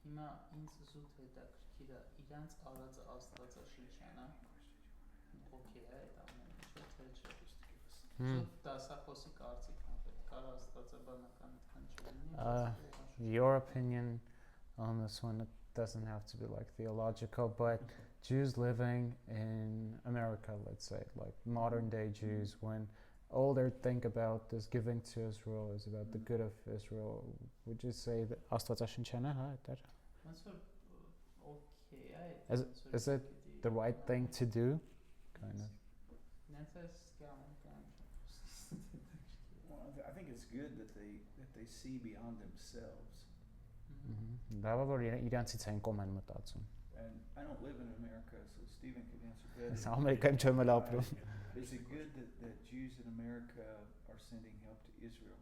Հիմա ինձ զուտ հետաքրքիր է իրանց արածը Աստվածաշնչյանը օքեյ է այդ ամեն ինչը թե չէ զուտ դասախոսի կարծիքն է պետք է աստվածաբանական այդքան չլինի Your opinion on this one, it doesn't have to be like theological, but Jews living in America, let's say, like modern day Jews, when all they think about is giving to Israel, is about the good of Israel, would you say that Աստվածաշնչյանը հա դա ոնց որ օքեյ է is it the right thing to do? Kind of. նենց է սկամ I think it's good that they see beyond themselves. Լավ է որ իրանցից են կոմեն մտածում։ And I don't live in America, so Stephen can answer better. Ամերիկայում չեմ էլ ապրում։ Is it good that Jews in America are sending help to Israel?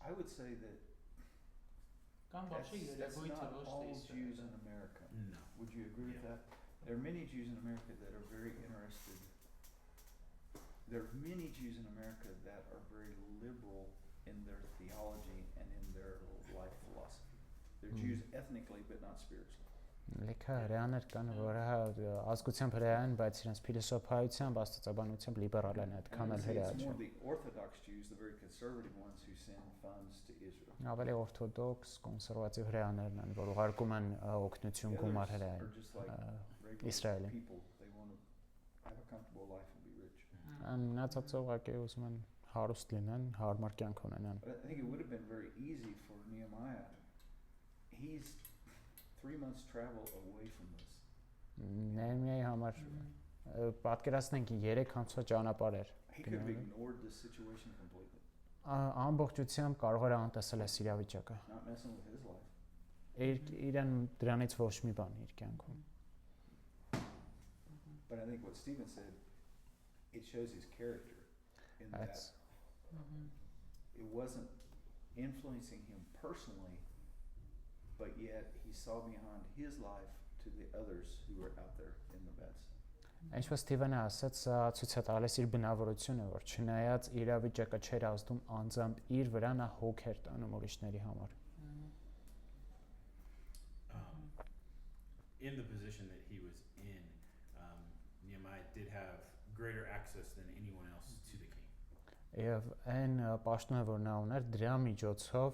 I would say that կամ բացի that's երևույթը not ոչ all թե Jews in America. No. Would you agree with Yeah. that? There are many Jews in America that are very interested. There are many Jews in America that are very liberal in their theology and in their life philosophy. They're Jews ethnically, but not spiritually. Լիքը հրեաներ կան, որ հա ազգությամբ հրեա են, բայց իրենց փիլիսոփայությամբ, աստվածաբանությամբ լիբերալ են, And այդքան I էլ would say հրեա it's more չեն։ the Orthodox Jews, the very conservative ones, who send funds to Israel. Ավելի օրթոդոքս, կոնսերվատիվ հրեաներն են, որ ուղարկում են օգնություն The գումար others հրեային։ are just like regular Israeli. people. They want to have a comfortable life and be rich. Մնացածը ուղղակի ուզում են հարուստ լինեն, հարմար կյանք ունենան։ But I think it would have been very easy for Nehemiah. He's 3 months travel away from this. Նեհեմիայի համար պատկերացնենք 3 ամսվա ճանապարհ էր։ He could have ignored this situation completely, Ամբողջությամբ կարող էր անտեսել այս իրավիճակը։ not messing with his life. Իրեն դրանից ոչ մի բան իր կյանքում։ But I think what Stephen said, it shows his character in that That's it wasn't influencing him personally, but yet he saw beyond his life to the others who were out there in the mess. Ինչպես Ստիվենը ասաց, սա ցույց է տալիս իր բնավորությունը, որ չնայած իրավիճակը չէր ազդում անձամբ իր վրա, նա հոգ էր տանում ուրիշների համար։ In the position that he was in, Nehemiah did have greater access than anyone else to the king. Եվ այն պաշտոնը, որ նա ուներ, դրա միջոցով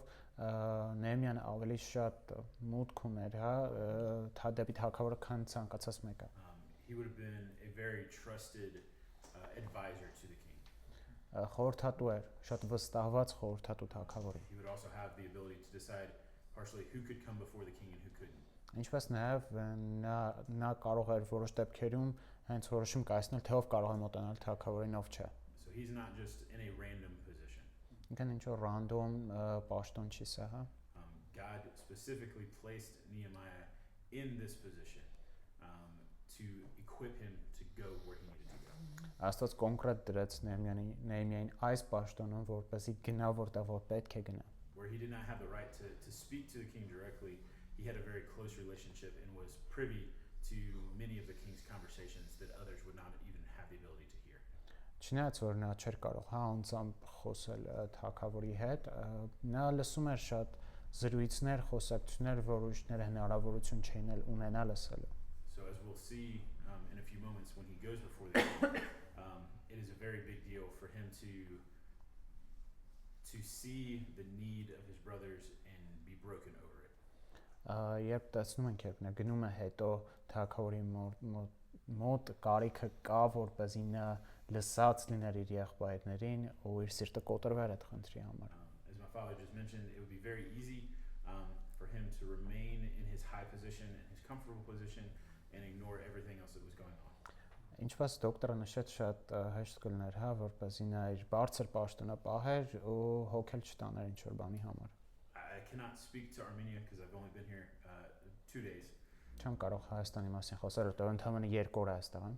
Նեհեմիան ավելի շատ մուտք ուներ, հա, դեպի թագավորը, քան ցանկացած մեկը։ He would have been a very trusted advisor to the king. Խորհրդատու էր, շատ վստահված խորհրդատու թագավորի։ He would also have the ability to decide partially who could come before the king and who couldn't. Ինչպես նաև նա կարող էր որոշ դեպքերում հենց որոշում կայացնել, թե ով կարող է մոտենալ թագավորին, ով չէ։ So he's not just in a random position. Ինքն ինչ որ random պաշտոն չի սա, հա։ God specifically placed Nehemiah in this position to equip him to go where he needed to go. Աստված կոնկրետ դրեց Նեհեմիային այս պաշտոնում, որպեսզի գնա որտեղ որ պետք է գնա։ Where he did not have the right to speak to the king directly, he had a very close relationship and was privy to many of the king's conversations that others would not even have the ability to hear. Չնայած որ նա չէր կարող հա անձամբ խոսել թագավորի հետ, նա լսում էր շատ զրույցներ, խոսակցություններ, որ ուրիշները հնարավորություն չէին ունենալ լսելու։ So as we'll see in a few moments when he goes before the king, it is a very big deal for him to see the need of his brothers and be broken over it. Երբ տեսնում ենք, երբ նա գնում է հետո թագավորի մոտ կարիքը կա, որպեսզի նա լսած լիներ իր եղբայրներին ու իր սիրտը կոտրվեր այդ խնդրի համար։ As my father just mentioned, it would be very easy for him to remain in his high position and his comfortable position and ignore everything else that was going on. Ինչպես դոկտորը նշեց, շատ հեշտ կլիներ, հա, որպեսզի նա իր բարձր պաշտոնը պահեր ու հոգել չտաներ ինչ որ բանի համար։ I cannot speak to Armenia because I've only been here 2 days. Չեմ կարող Հայաստանի մասին խոսել, որտեղ ընդհանրապես 2 օր է այստեղ եմ։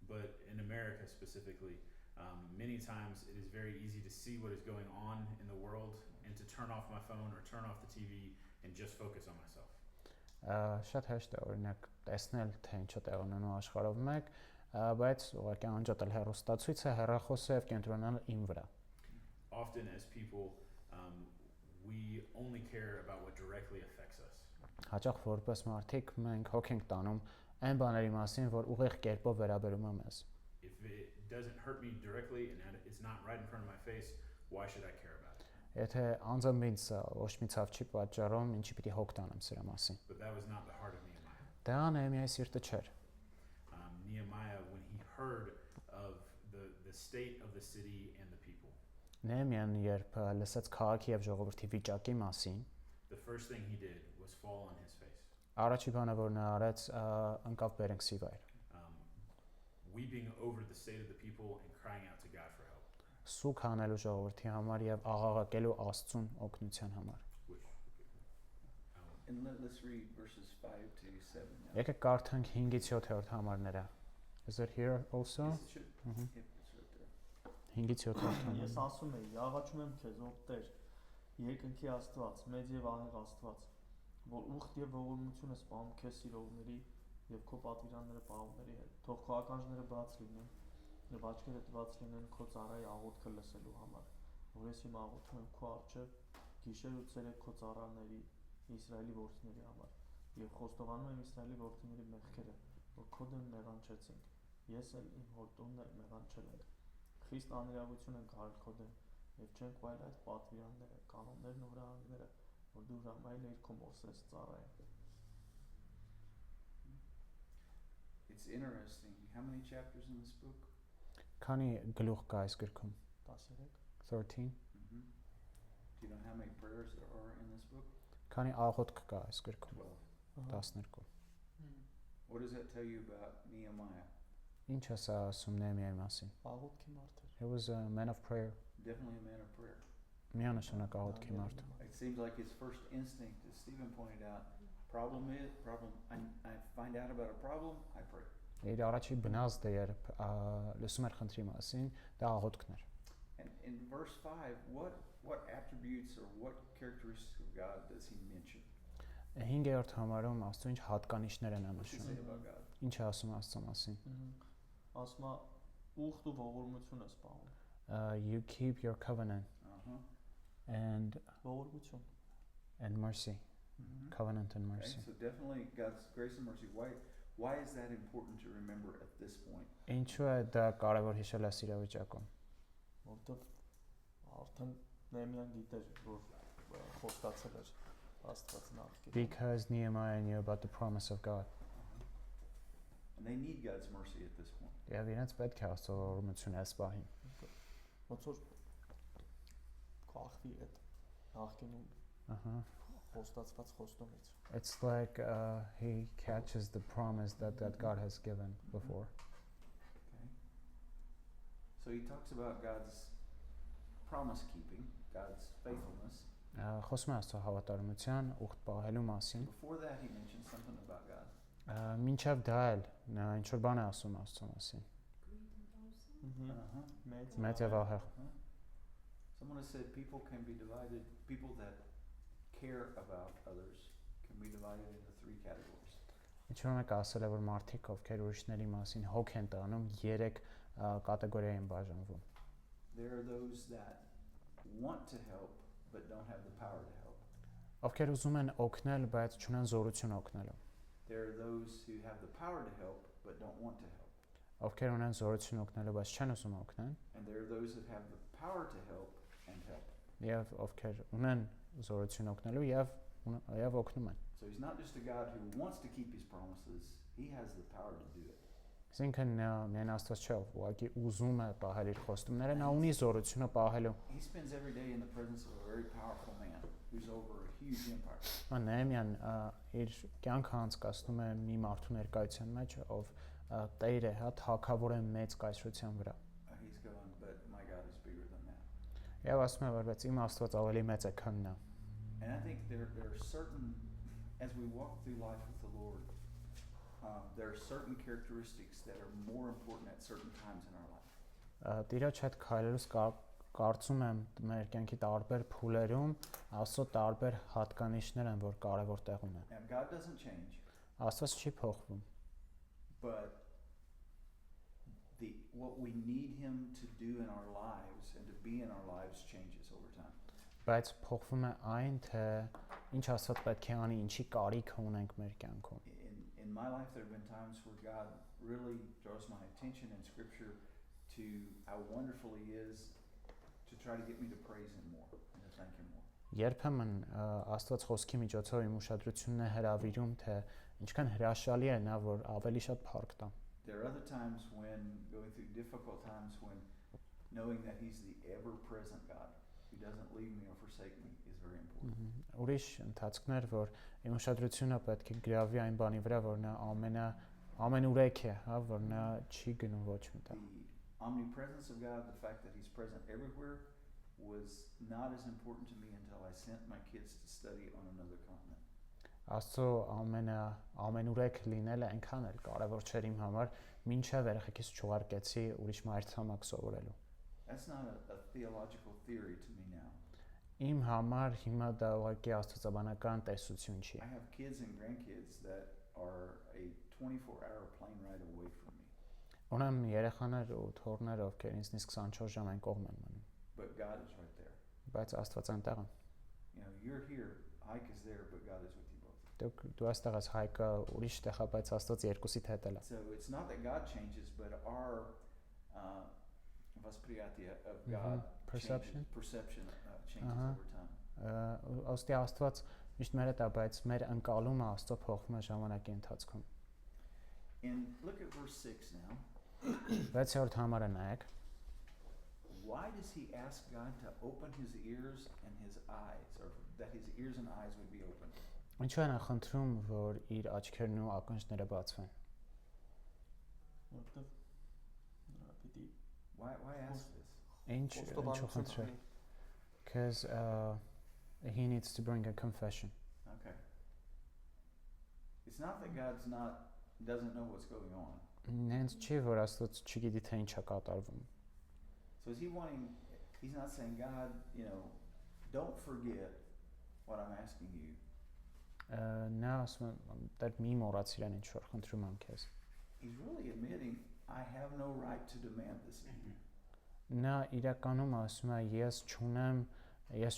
But in America specifically, many times it is very easy to see what is going on in the world and to turn off my phone or turn off the TV and just focus on myself. Շատ հեշտ է օրինակ տեսնել, թե ինչ է տեղի ունենում աշխարհով մեկ, բայց ուղղակի անջատել հեռուստացույցը, հեռախոսը եւ կենտրոնանալ իմ վրա։ Often as people, we only care about what directly affects us. Հաճախ որպես մարդիկ մենք հոգ ենք տանում այն բաների մասին, որ ուղիղ կերպով վերաբերում է մեզ։ If it doesn't hurt me directly and it's not right in front of my face, why should I care about it? Եթե անձամբ ինձ ոչ մի ցավ չի պատճառում, ինչի պիտի հոգ տանեմ սրա մասին։ But that was not the heart of Nehemiah. Դա Նեհեմիայի սիրտը չէր։ Nehemiah, when he heard of the state of the city and the people, Նեհեմիան երբ լսեց քաղաքի եւ ժողովրդի վիճակի մասին, the first thing he did was fall on his face. առաջի բանը որ նա արեց, անկավ բերենքսի վայր։ Weeping over the state of the people and crying out to God for help. Սուք հանելու ժողովրդի համար եւ աղաղակելու Աստծուն օգնության համար։ And let's read verses 5 to 7 now. Եկեք կարդանք 5-ից 7-րդ համարները։ Is it here also? Yes, it should. Mhm. Yep, it's right there. 5-ից 7-րդ Ես համարը։ ասում եմ, աղաչում եմ քեզ, ով Տեր, երկնքի Աստված, մեծ եւ ահեղ Աստված, որ ուխտ եւ ողորմությունը սպանում քեզ սիրողների եւ քո պատվիրանները պահողների հետ։ Թող քո ականջները բաց լինեն եւ աչքերդ բաց լինեն քո ծառայի աղոթքը լսելու համար, որ ես իմ աղոթում եմ քո առջև գիշեր ու ցերեկ քո ծառաների Իսրայելի որդիների համար եւ խոստովանում եմ Իսրայելի որդիների մեղքերը, որ քո դեմ մեղանչեցին։ Ես էլ իմ հոր տունն էլ մեղանչել եմ։ Խիստ անիրավություն ենք արել քո դեմ եւ չենք վայել այդ պատվիրանները, կանոններն ու հրահանգները, որ դու հրամայել ես քո Մովսես ծառային։ It's interesting. How many chapters in this book? Քանի գլուխ կա այս գրքում։ 13 13. Do you know how many prayers there are in this book? Քանի աղոթք կա այս գրքում? 12. 12. What does that tell you about Nehemiah? Ինչ է սա ասում Նեհեմիայի մասին? Աղոթքի մարդ էր։ He was a man of prayer. Definitely a man of prayer. Միանշանակ աղոթքի մարդ։ It seems like his first instinct, as Stephen pointed out, I find out about a problem, I pray. Իր առաջի բնազդը երբ լսում էր խնդրի մասին, դա աղոթքն էր։ And in verse 5, what attributes or what characteristics of God does he mention? 5-րդ համարում Աստծո ինչ հատկանիշներ են What does he say նշում։ about God? Ինչ է ասում Աստծո մասին։ Ասում է ուխտ ու ողորմություն է սպառում։ You keep your covenant and Ողորմություն։ mercy. Covenant and Okay, mercy. so definitely God's grace and mercy. Why is that important to remember at this point? Ինչու է դա կարևոր հիշել այս իրավիճակում։ Որտեվ արդեն Նեհեմիան գիտեր, որ խոստացել էր Աստված նախկին։ Because Nehemiah knew about the promise of God. And they need God's mercy at this point. Եվ իրենց պետք է Աստծո ողորմությունը այս պահին։ Ոնց որ կախվի այդ նախկինում խոստացված խոստումից։ It's like he catches the promise that God has given before. Okay. So he talks about God's promise keeping, God's faithfulness. Խոսում է Աստծո հավատարմության ուխտ պահելու մասին։ Before that he mentions something about God. Մինչև դա էլ նա ինչ որ բան է ասում Աստծո մասին։ Մեծ եւ ահեղ։ Someone has said people can be divided, people that care about others can be divided into 3 categories. Ինչ որ մեկը ասել է որ մարդիկ ովքեր ուրիշների մասին հոգ են տանում 3 կատեգորիայի են բաժանվում։ There are those that want to help but don't have the power to help. Ովքեր ուզում են օգնել, բայց չունեն զորություն օգնելու։ There are those who have the power to help but don't want to help. Ովքեր ունեն զորություն օգնելու, բայց չեն ուզում օգնել։ And there are those that have the power to help and help. Եվ ովքեր ունեն զորություն օգնելու եւ օգնում են։ So he's not just a God who wants to keep his promises, he has the power to do it. Այսինքն միայն Աստված չէ, ով ուղղակի ուզում է պահել իր խոստումները, նա ունի զորությունը պահելու։ He spends every day in the presence of a very powerful man who's over a huge empire. Նեհեմիան իր կյանքը անցկացնում է մի մարդու ներկայության մեջ, ով տեր է, հա, թագավոր է մեծ կայսրության վրա։ He's going, but my God is bigger than that. Եվ ասում է, որ բայց իմ Աստված ավելի մեծ է, քան նա։ And I think there are certain, as we walk through life with the Lord, there are certain characteristics that are more important at certain times in our life. Տիրոջ հետ քայլելուց կարծում եմ մեր կյանքի տարբեր փուլերում Աստծո տարբեր հատկանիշներ են, որ կարևոր տեղ ունեն։ Now God doesn't change, Աստված չի փոխվում, but what we need him to do in our lives and to be in our lives changes over time. բայց փոխվում է այն, թե ինչ Աստված պետք է անի, ինչի կարիք ունենք մեր կյանքում։ In my life there have been times where God really draws my attention in scripture to how wonderful he is to try to get me to praise him more and to thank him more. Երբեմն Աստված խոսքի միջոցով իմ ուշադրությունն է հրավիրում, թե ինչքան հրաշալի է նա, որ ավելի շատ փառք տա։ There are other times when going through difficult times when knowing that he's the ever-present God who doesn't leave me or forsake me is very important. Ուրիշ ընթացքներ, որ իմ ուշադրությունը պետք է գրավի այն բանի վրա, որ նա ամենուրեք է, հա, որ նա չի գնում ոչ մի տեղ։ The omnipresence of God, the fact that he's present everywhere, was not as important to me until I sent my kids to study on another continent. Աստծո ամենուրեք լինելը այնքան էլ կարևոր չէր իմ համար, մինչև երեխեքիս չուղարկեցի ուրիշ մայրցամաք սովորելու։ That's not a theological theory to me now. Իմ համար հիմա դա ուղղակի աստվածաբանական տեսություն չի։ I have kids and grandkids that are a 24-hour plane ride away from me. Ունեմ երեխաներ ու թոռներ, ովքեր ինձնից 24 ժամ այն կողմ են մնում։ But God is right there. Բայց Աստված այնտեղ է։ You know, you're here, Ike is there, but God is with you both. Դու այստեղ ես, Հայկը ուրիշ տեղ է, բայց Աստված երկուսիդ հետ էլ է։ So it's not that God changes, but our vосприятие of God Perception changes over time. Ոստի Աստված միշտ մեր հետ է, բայց մեր ընկալումը Աստծո փոխվում է ժամանակի ընթացքում։ And look at verse 6 now. 6-րդ համարը նայեք։ why does he ask God to open his ears and his eyes, or that his ears and eyes would be open? Ինչու է նա խնդրում, որ իր աչքերն ու ականջները բացվեն։ Որտեվ նրա պիտի Why ask this? Ինչու խնդրել։ Because he needs to bring a confession. Okay. It's not that God's doesn't know what's going on. Հենց չի, որ Աստված չգիտի թե ինչ է կատարվում։ So is he wanting? He's not saying, God, don't forget what I'm asking you. Նա ասում է, դեռ մի մոռացիր այն ինչ որ խնդրում եմ քեզ։ He's really admitting, I have no right to demand this. Նա իրականում ասում է, ես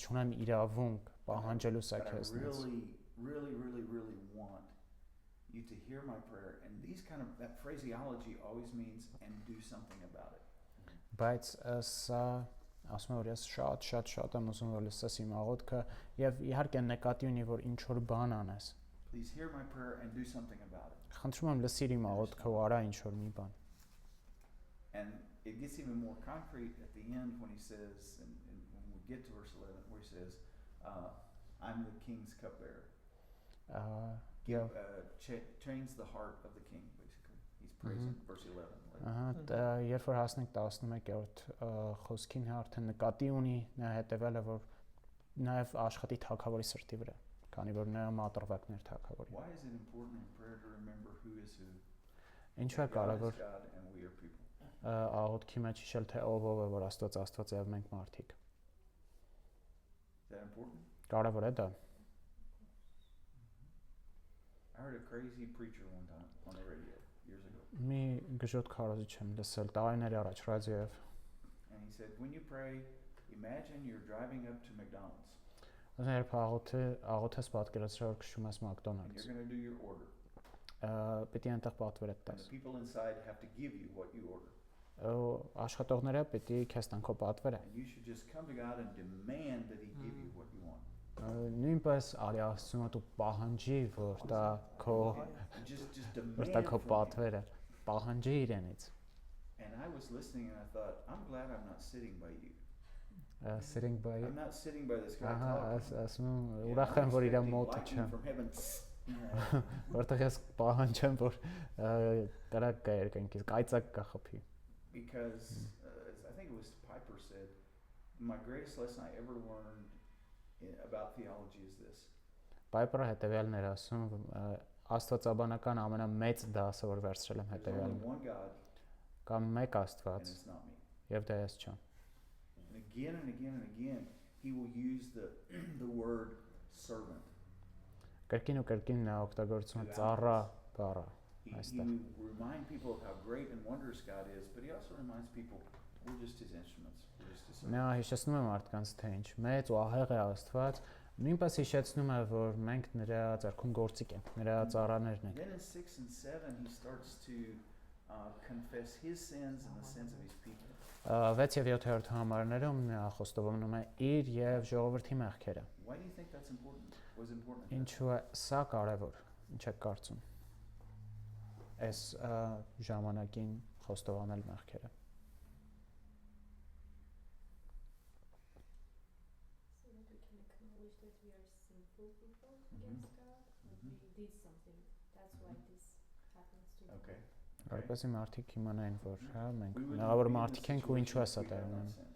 չունեմ իրավունք պահանջելու սա But I քեզնից։ really want you to hear my prayer, and that phraseology always means and do something about it. Բայց սա ասում եմ, որ ես շատ եմ ուզում որ լսես իմ աղոթքը եւ իհարկե նկատի ունի որ ինչ որ բան անես։ Please hear my prayer and do something about it. Խնդրում եմ լսիր իմ աղոթքը ու արա ինչ որ մի բան։ And it gets even more concrete at the end when he says, and when we get to verse 11, where he says, I'm the king's cupbearer. Trains the heart of the king, basically. He's praising verse 11. Երբ որ հասնենք 11-րդ խոսքին, արդեն նկատի ունի նա հետևելը, որ նաև աշխատի թագավորի սրտի վրա, քանի որ նա մատրվակներ թագավորի։ Why is it important in prayer to remember who is who? Ինչու է կարևոր God and we are people. աղոթքի մեջ հիշել թե ով է, որ Աստված է եւ մենք մարդիկ։ Is that important? Կարևոր է դա։ I heard a crazy preacher one time on the radio years ago. Մի գժոտ քարոզիչ եմ լսել տարիներ առաջ ռադիոյով։ And he said, when you pray, imagine you're driving up to McDonald's. Երբ աղոթես պատկերացրու որ քշում ես And McDonald's։ you're going to do your order. Պիտի այնտեղ պատվեր And տաս։ the people inside have to give you what you order. Աշխատողները պիտի քեզ տան քո պատվերը։ And you should just come to God and demand that he give you what you want. Նույնպես արի ասում դու պահանջի որ դա քո Just որ դա demand քո from him. պատվերը պահանջի իրենից։ And I was listening and I thought, I'm glad I'm not sitting by you. Sitting by I'm not sitting by this guy Ահա talking. ասում Yeah, ուրախ I'm եմ որ իր expecting մոտը lightning չեմ from heaven. You know. որտեղ ես պահանջեմ որ դրակ կա երկնքից կայծակ կխփի Because I think it was Piper said, my greatest lesson I ever learned about theology is this. Պայպերը հետևյալն էր ասում աստվածաբանական ամենամեծ դասը որ վերցրել եմ There's only հետևյալն one God, կամ մեկ and Աստված it's not me. եւ դա ես չեմ And again, he will use the word servant. կրկին ու կրկին նա օգտագործում է ծառա բառը He այստեղ will remind people of how great and wondrous God is, but he also reminds people we're just his instruments. We're just his նա servants. հիշեցնում է մարդկանց թե ինչ մեծ ու ահեղ է Աստված նույնպես հիշեցնում է որ մենք նրա ձեռքում գործիք ենք նրա ծառաներն ենք Then in 6 and 7, he starts to confess his sins and the sins of his people. 6 եւ 7-րդ համարներում նա խոստովանում է իր եւ ժողովրդի մեղքերը Why do you think that's important? Was important? ինչու է սա կարևոր ինչ է կարծում այս ժամանակին խոստովանել մեղքերը So that we can acknowledge that we are sinful people against God, and we did something. That's why this happens to Okay. me. որպեսզի մարդիկ իմանային որ հա մենք We would մեղավոր not be in մարդիկ this ենք ու ինչու է situation սա if we had տեղում not sinned.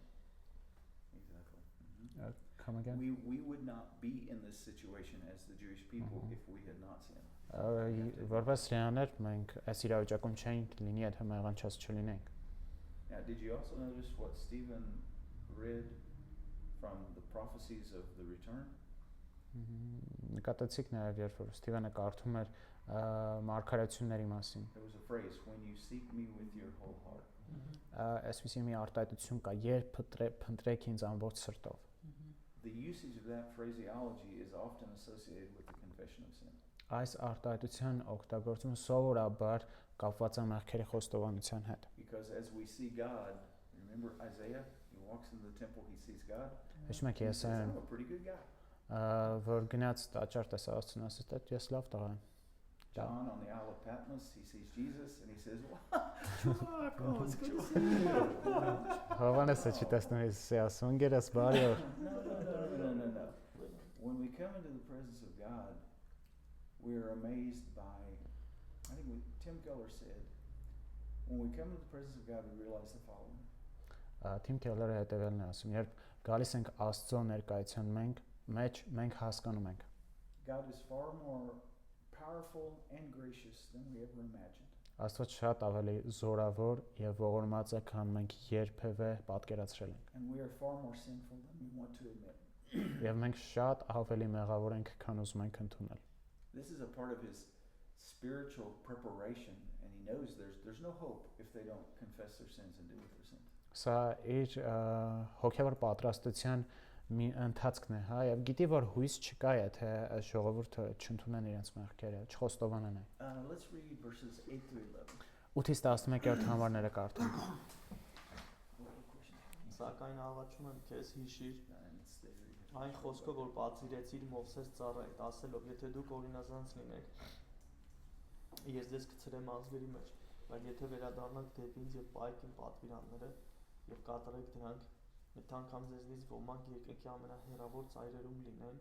Exactly. Mhm. come again We would not be in this situation as the Jewish people Mhm. if we had not sinned. որպես հրեաներ մենք այս իրավիճակում չենք լինի եթե մեղանչած չլինենք Now, did you also notice what Stephen read from the prophecies of the return? նկատեցիք նաև երբ որ Ստիվենը կարդում էր մարգարեությունների մասին There was a phrase, when you seek me with your whole heart. այսպեսի մի արտահայտություն կա երբ փնտրեք ինձ ամբողջ սրտով The usage of that phraseology is often associated with the confession of sin. այս արտահայտության օգտագործումը սովորաբար կապված է մեղքերի խոստովանության հետ Because as we see God, remember Isaiah, he walks into the temple, he sees God. հիշում եք He says, Եսայան I'm a pretty good guy. որ գնաց տաճար տեսածություն ասեց դա ես լավ տղա եմ John on the Isle of Patmos, he sees Jesus and he says, "Chuck, oh, it's good to see you." Հովանեսը չի տեսնում Հիսուսի ասում գերես բարի օր։ No. When we come into the presence of God, we are amazed by, I think what Tim Keller said, when we come into the presence of God, we realize the following. Թիմ Քելերը հետևելն է ասում, երբ գալիս ենք Աստծո ներկայության մենք հասկանում ենք։ God is far more powerful and gracious than we ever imagined. Աստված շատ ավելի զորավոր եւ ողորմած է, քան մենք երբևէ պատկերացրել ենք։ And we are far more sinful than we want to admit. Եվ մենք շատ ավելի մեղավոր ենք, քան ուզում ենք ընդունել։ This is a part of his spiritual preparation, and he knows there's no hope if they don't confess their sins and deal with their sins. Սա իր հոգևոր պատրաստության մի ընթացքն է, հա, եւ գիտի որ հույս չկա, եթե ժողովուրդը չընդունեն իրենց մեղքերը, չխոստովանեն։ Let's read verses 8 through 11. 8-ից 11-րդ համարները կարդանք։ Սակայն աղաչում եմ քեզ հիշիր այն խոսքը, որ պատվիրեցիր Մովսես ծառայիդ, ասելով, եթե դուք օրինազանց լինեք, ես ձեզ կցրեմ ազգերի մեջ, բայց եթե վերադառնաք դեպի ինձ եւ պայեք իմ պատվիրանները եւ կատարեք դրանք, Եթե անգամ ձեզնից ոմանք երկնքի ամենահեռավոր ծայրերում լինեն,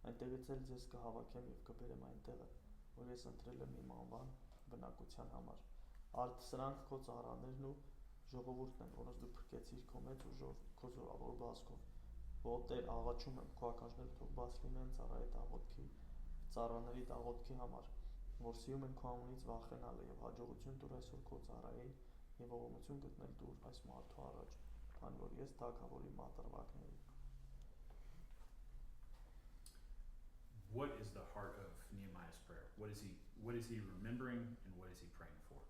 այնտեղից էլ ձեզ կհավաքեմ եւ կբերեմ այնտեղը, որ ես ընտրել եմ իմ անվան բնակության համար։ Արդ սրանք քո ծառաներն ու ժողովուրդն են, որոնց դու փրկեցիր քո մեծ ու քո զորավոր բազկով։ Ոտեր աղաչում եմ քո ականջները թող բաց լինեն ծառաների աղոթքի համար, որ սիրում են քո անունից վախենալը եւ հաջողություն տուր այսօր քո ծառային եւ ողորմություն գտնել տուր այս մարդու առաջ, քանի որ ես թագավորի մատրվակն եմ։ What is the heart of Nehemiah's prayer? What is he remembering and what is he praying for?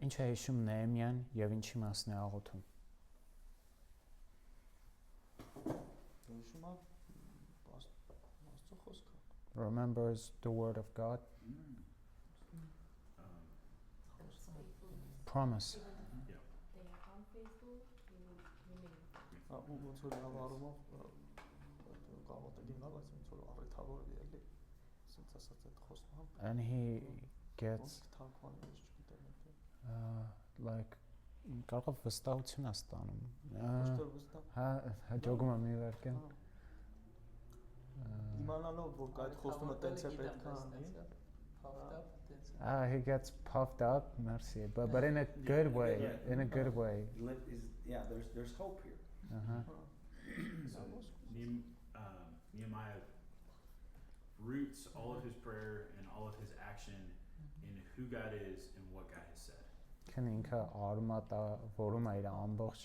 Ինչ է հիշում Նեեմիան եւ ինչի մասն է աղոթում։ Հիշում է Աստծո խոսքը։ Remembers the word of God. Promise. They are unfaithful, he will remain. Ոնց որ հավարումով գաղութը գնալ, բայց ոնց որ առիթավոր է էլի։ Սենց ասած այդ խոսքը։ And he gets թանկման ես չգիտեմ եթե։ like կարող է վստահություն ստանում։ Ոչ թե վստահ։ Հա, հաջողում եմ իվերքեն։ Իմանալով որ այդ խոստումը տենց է պետք է անի։ He gets puffed up, merci, but in a good way, Yeah. in a good way. There's hope here. So Nehemiah roots all of his prayer and all of his action in who God is and what God has said. Քան ինքը արմատա որում է իր ամբողջ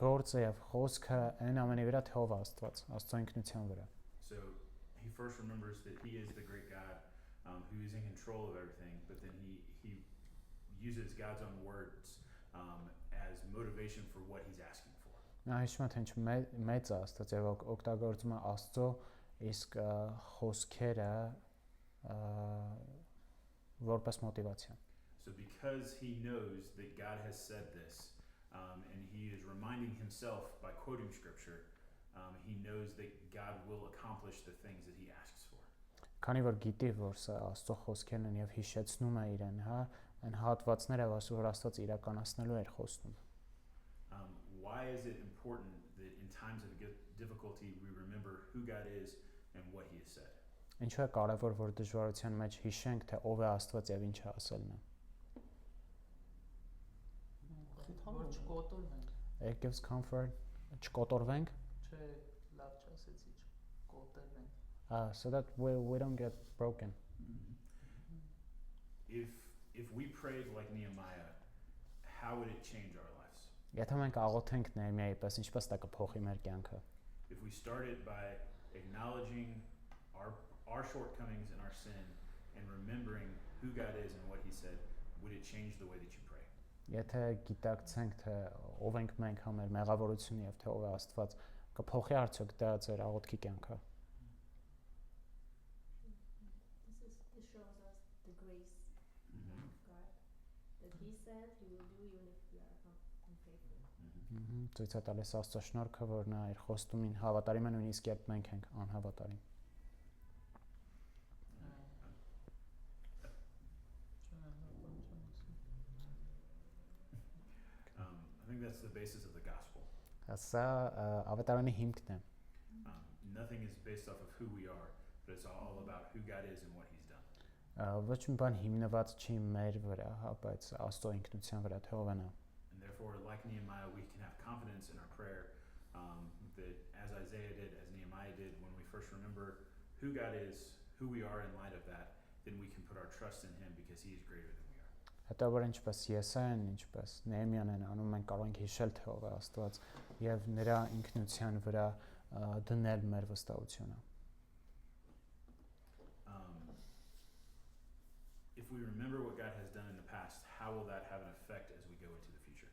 գործը եւ խոսքը այն ամենի վրա թե ով է Աստված, Աստծո ինքնության վրա։ So he first remembers that he is the great God who is in control of everything, but then he uses God's own words as motivation for what he's asking for. Նա հիշում է թե ինչ մեծ է Աստված եւ օգտագործում է Աստծո իսկ խոսքերը որպես մոտիվացիա։ So because he knows that God has said this, and he is reminding himself by quoting scripture, he knows that God will accomplish the things that he asks for. Քանի որ գիտի որ սա Աստծո խոսքերն են եւ հիշեցնում է իրեն, հա, այն հատվածները որ Աստված իրականացնելու էր խոստում։ Why is it important that in times of difficulty we remember who God is and what he has said? Ինչու է կարևոր որ դժվարության մեջ հիշենք թե ով է Աստված եւ ինչ է ասել նա։ Որ չկոտորվենք։ It gives comfort, չկոտորվենք, Չէ, լավ չասեցի, չկոտորվենք։ so that we don't get broken. If we prayed like Nehemiah, how would it change our lives? Եթե մենք աղոթենք Նեեմիայի պես, ինչպես դա կփոխի մեր կյանքը։ If we started by acknowledging our shortcomings and our sin and remembering who God is and what he said, would it change the way that you pray? Եթե գիտակցենք թե ով ենք մենք հա մեր մեղավորությունը եւ թե ով է Աստված, կփոխի արդյոք դա ձեր աղոթքի կյանքը։ This shows us the grace of God that He said He will do even if we are unfaithful. Ցույց է տալիս Աստծո շնորհքը, որ նա իր խոստումին հավատարիմ է նույնիսկ երբ մենք ենք անհավատարիմ։ A That's the basis of the gospel. Սա ավետարանի հիմքն է։ Nothing is based off of who we are, but it's all about who God is and what He's done. Ոչ մի բան հիմնված չի մեր վրա, հա, բայց Աստծո ինքնության վրա թողանա։ And therefore, like Nehemiah, we can have confidence in our prayer that as Isaiah did, as Nehemiah did, when we first remember who God is, who we are in light of that, then we can put our trust in Him because He is greater than we are. Հետո որ ինչպես Եսային, ինչպես Նեհեմիան են անում, մենք կարող ենք հիշել թե ով է Աստված եւ նրա ինքնության վրա դնել մեր վստահությունը։ If we remember what God has done in the past, how will that have an effect as we go into the future?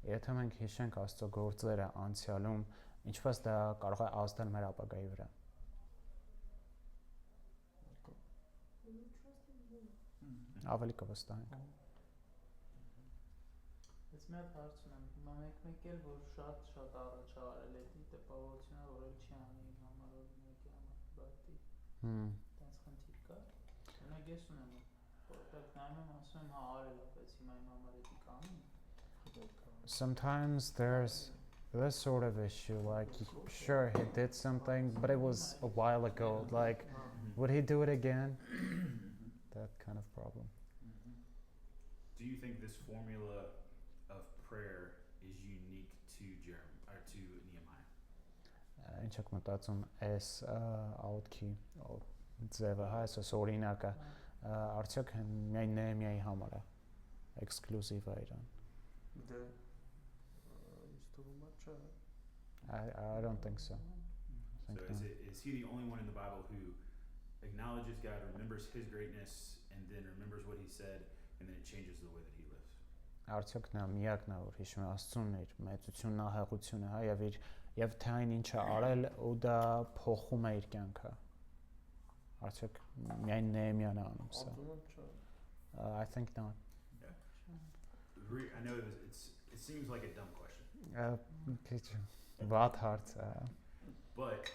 Եթե մենք հիշենք Աստծո գործերը անցյալում, ինչպես դա կարող է ազդել մեր ապագայի վրա։ Will you trust him more? Ավելի կվստահենք։ Ես մի հատ հարց ունեմ, հիմա մեկ էլ որ շատ առաջ արել է դի տպավորությունը, որ էլ չի անի իմ համար օրինակի համար, բատի։ Տենց խնդիր կա։ Օրինակ ես ունեմ, որտեղ նայում եմ, ասում եմ, հա արել է, բայց հիմա իմ համար էդի կանի։ Sometimes there's this sort of issue, like sure he did something, but it was a while ago. Like, would he do it again? That kind of problem. Do you think this formula of prayer is unique to Jeremiah or to Nehemiah? Ինչ եք մտածում այս աուտքի ձևը, հա, այս օրինակը արդյոք միայն Նեհեմիայի համար է, էքսկլյուզիվ է իրան։ Դե ինձ թվում է չէ։ I don't think so. So is he the only one in the Bible who acknowledges God, remembers His greatness, and then remembers what He said, and then it changes the way that he lives? Արդյոք նա միակն է, որ հիշում է Աստծուն իր մեծությունն, ահեղությունը, հա, եւ թե այն ինչ է արել ու դա փոխում է իր կյանքը։ Արդյոք միայն Նեհեմիան է անում սա։ I think not. I know it seems like a dumb question. What hard. But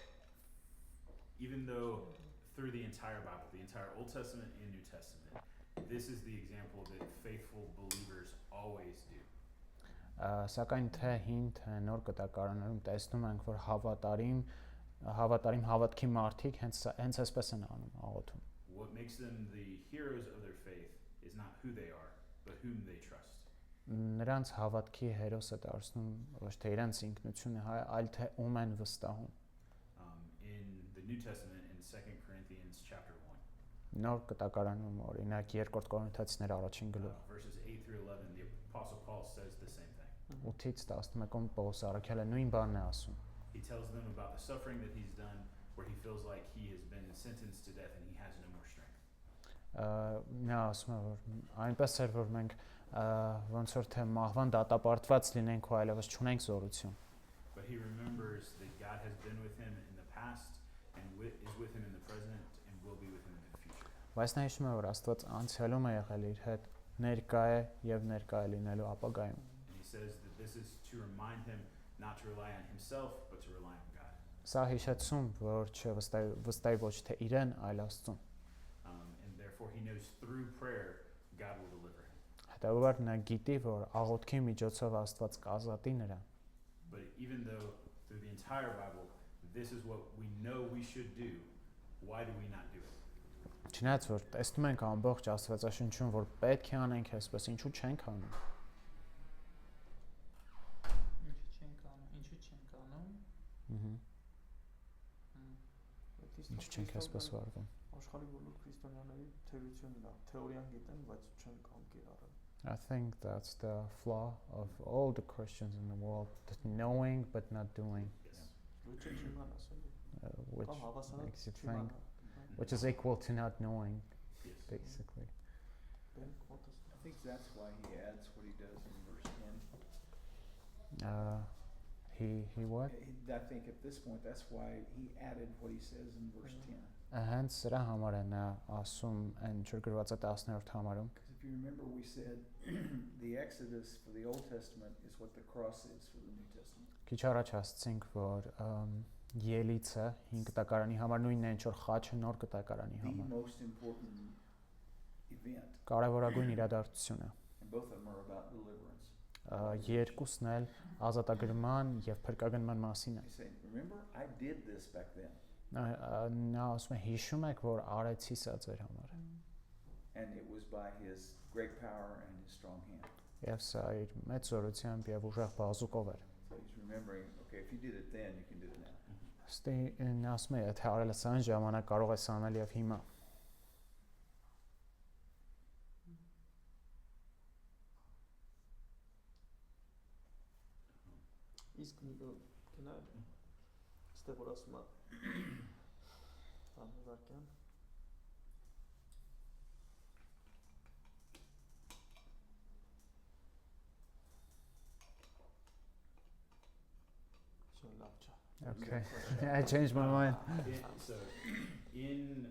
even though through the entire Bible, the entire Old Testament and New Testament, this is the example that faithful believers always do. Սակայն թե հին թե նոր կտակարանում տեսնում ենք, որ հավատարիմ հավատքի մարդիկ հենց այսպես են անում աղոթում։ What makes them the heroes of their faith is not who they are, but whom they trust. Նրանց հավատքի հերոսը դարձնում ոչ թե իրենց ինքնությունը, այլ թե ում են վստահում։ In the New Testament, in 2 Corinthians chapter 1. Նոր կտակարանում օրինակ 2 Կորինթացիներ առաջին գլուխ։ Verses 8 through 11, the Apostle Paul says the same thing. 8-ից 11-ում Պողոս առաքյալը նույն բանն է ասում։ He tells them about the suffering that he's done, where he feels like he has been sentenced to death and he has no more strength. Նա ասում է, որ այնպես էր, որ մենք ոնց որ թե մահվան դատապարտված լինենք ու այլևս չունենք զորություն։ But he remembers that God has been with him in the past and is with him in the present and will be with him in the future. Բայց նա հիշում է, որ Աստված անցյալում է եղել իր հետ, ներկա է եւ ներկա է լինելու ապագայում։ And he says that this is to remind him not to rely on himself, but to rely on God. Սա հիշեցում, որ չվստահի ոչ թե իրեն, այլ Աստծուն։ And therefore he knows through prayer God will deliver him. Հետևաբար նա գիտի, որ աղոթքի միջոցով Աստված կազատի նրան։ But even though through the entire Bible this is what we know we should do, why do we not do it? Չնայած որ տեսնում ենք ամբողջ Աստվածաշնչում, որ պետք է անենք այսպես, ինչու չենք անում։ Ինչու չենք անում։ Ինչու չենք այսպես վարվում։ Աշխարհի բոլոր քրիստոնյաների թերությունն է, թեորիան գիտեն, բայց չեն կամ կիրառել։ I think that's the flaw of all the Christians in the world, that knowing but not doing, Yes. Լույսը չիման ասել։ which Կամ հավասար makes you չիման։ think, which is equal to not knowing, Yes. basically. I think that's why he adds what he does in verse 10. He what? I think at this point that's why he added what he says in verse 10. Հենց սրա համար է նա ասում այն ճրգրված է 10-րդ համարում։ Because if you remember, we said the Exodus for the Old Testament is what the cross is for the New Testament. Քիչ առաջ ասացինք, որ ելիցը 5 կտակարանի համար նույնն է, ինչ որ խաչը նոր կտակարանի The համար։ most important event, Կարևորագույն իրադարձությունը։ and both of them are about deliverance. երկուսն էլ ազատագրման եւ փրկագնման մասին է։ He's saying, remember, I did this back then. Նա ասում է հիշում եք որ արեցի սա ձեր համար։ And it was by his great power and his strong hand. Եվ սա իր մեծ զորությամբ եւ ուժեղ բազուկով էր։ So he's remembering, okay, if you did it then, you can do it now. Ստի նա ասում է եթե արել ես այն ժամանակ կարող ես անել եւ հիմա։ Իսկ գնա ստե որ ասում է անվարկյան Okay. I changed my mind. So, in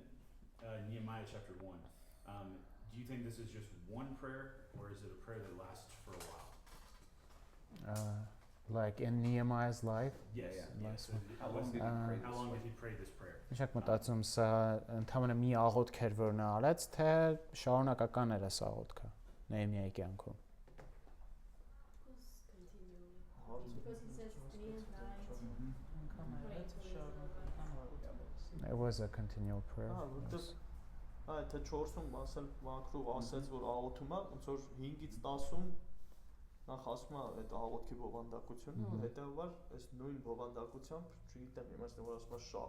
Nehemiah chapter 1, do you think this is just one prayer, or is it a prayer that lasts for a while? Like in Nehemiah's life. Yes. Yeah, yes. last So one. How long did he pray this How long way? did he pray this prayer? Ինչ մտածում սա ընդհանրապես մի աղոթք էր որ նա արեց թե շարունակական էր այս աղոթքը Նեհեմիայի կյանքում։ Because he says day and night. Անգամ Pray այդ for շարունակական աղոթք։ It was a continual prayer. որտեղ թե 4-ում ասել մակրով ասեց որ աղոթում է ոնց որ 5-ից 10-ում նախ ասում է այդ աղոթքի բովանդակությունը հետեւաբար այս նույն բովանդակությամբ չգիտեմ իմաստը որ ասում է շա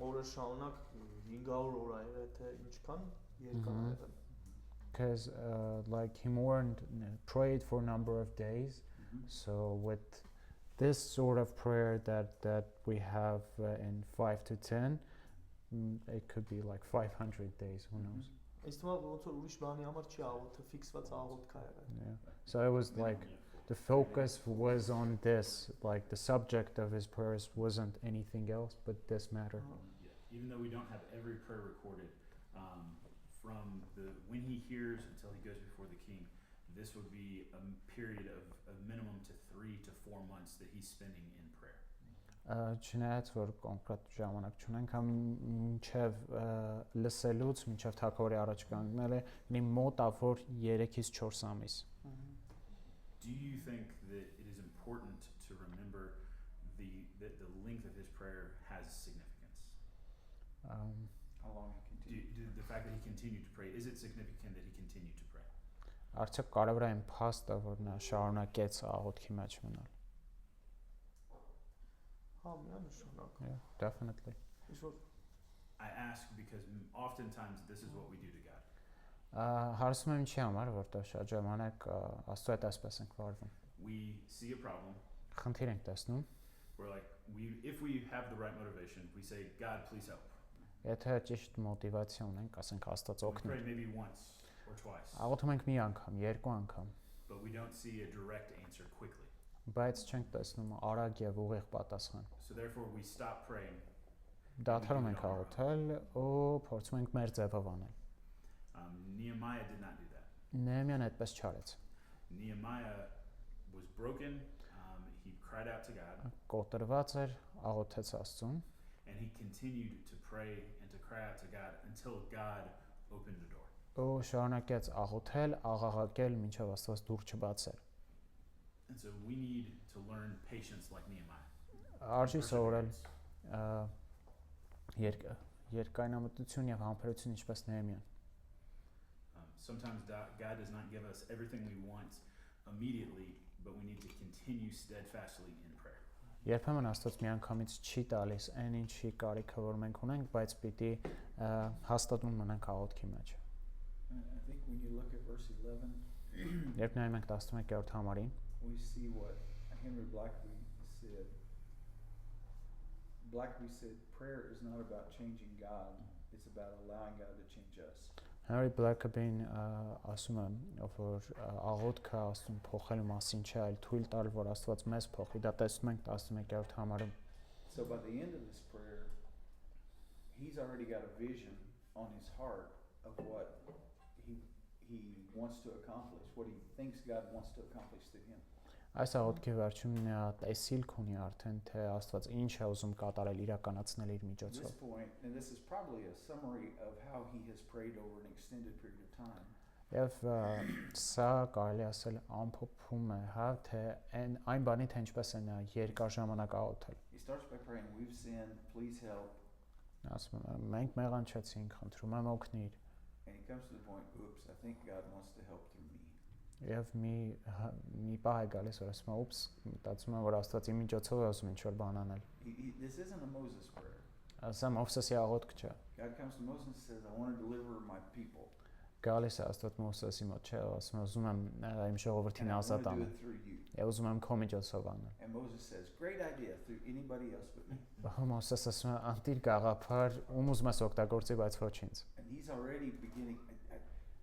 օրը շարունակ 500 օր է թե ինչքան երկար է եղել Because like he mourned, prayed for a number of days. So with this sort of prayer that we have in 5 to 10, it could be like 500 days. Who knows? Ինձ թվում է ոնց որ ուրիշ բանի համար չի աղոթը ֆիքսված աղոթք է եղել Yeah. So it was like the focus was on this. Like the subject of his prayers wasn't anything else but this matter. Yeah. Even though we don't have every prayer recorded, from when he hears until he goes before the king, this would be a period of minimum to 3 to 4 months that he's spending in prayer. Չնայած որ կոնկրետ ժամանակ չունենք, համ մինչև լսելուց, մինչև թագավորի առաջ կանգնել է, մի մոտ ավոր 3-ից 4 ամիս։ Do you think that it is important to remember that the length of his prayer has significance? How long he continued? The fact that he continued to pray, is it significant that he continued to pray? Արդյոք կարևոր է այն փաստը, որ նա շարունակեց աղոթքի մեջ մնալ։ հա միանշանակ Yeah, definitely. Այսօր I ask because oftentimes this is what we do to God. Հարցում եմ ինչի համար, որտեղ շատ ժամանակ Աստծո հետ այսպես ենք վարվում։ We see a problem, Խնդիր ենք տեսնում, we're like, if we have the right motivation, we say, God, please help. եթե ճիշտ մոտիվացիա ունենք, ասենք Աստված We pray օգնի։ maybe once or twice, Աղոթում ենք մի անգամ, երկու անգամ, but we don't see a direct answer quickly. բայց չենք տեսնում արագ եւ ուղիղ պատասխան։ So therefore we stop praying. Դադարում ենք աղոթել ու փորձում ենք մեր ձևով անել։ Nehemiah did not do that. Նեհեմիան այդպես չարեց։ Nehemiah was broken. He cried out to God, Կոտրված էր, աղոթեց Աստծուն, and he continued to pray and to cry out to God until God opened the door. ու շարունակեց աղոթել, աղաղակել, մինչև Աստված դուռ չբացեր։ And so we need to learn patience like Nehemiah. Արժի սովորել Perseverance. երկայնամտություն եւ համբերություն ինչպես Նեհեմիան։ Sometimes God does not give us everything we want immediately, but we need to continue steadfastly in prayer. Երբեմն Աստված միանգամից չի տալիս այն ինչի կարիքը որ մենք ունենք, բայց պիտի հաստատուն մնանք աղոթքի մեջ։ I think when you look at verse 11, Երբ նայում ենք 11-րդ համարին, we see what Henry Blackaby said. Blackaby said, prayer is not about changing God, it's about allowing God to change us. Henry Blackaby-ն ասում է, որ աղոթքը Աստծուն փոխելու մասին չէ, այլ թույլ տալ, որ Աստված մեզ փոխի։ Դա տեսնում ենք 11-րդ համարում։ So by the end of this prayer, he's already got a vision on his heart of what he wants to accomplish, what he thinks God wants to accomplish through him. Այս աղոթքի վերջում նա տեսիլք ունի արդեն, թե Աստված ինչ է ուզում կատարել, իրականացնել իր At this միջոցով։ point, and this is probably a summary of how he has prayed over an extended period of time. Եվ սա կարելի ասել ամփոփում է, հա, թե այն բանի թե ինչպես է նա երկար ժամանակ աղոթել։ He starts by praying, we've sinned, please help. Ասում է մենք մեղանչեցինք, խնդրում եմ օգնիր։ And he comes to the point, oops, I think God wants to help through me. Եվ մի պահ է գալիս, որ ասում է, ուպս, մտածում եմ, որ Աստված իմ միջոցով է ուզում ինչ-որ բան անել։ This isn't a Moses prayer. Սա Մովսեսի աղոթք չէ։ God comes to Moses and says, I want to deliver my people. Գալիս է Աստված Մովսեսի մոտ, չէ, ասում է, ուզում եմ իմ ժողովրդին And I want ազատ to do անել։ it through you. Եվ ուզում եմ քո միջոցով անել։ And Moses says, great idea, through anybody else but me. Մովսես ասում է, անտիր գաղափար, ում ուզում ես օգտագործի, բայց ոչինչ։ And he's already beginning,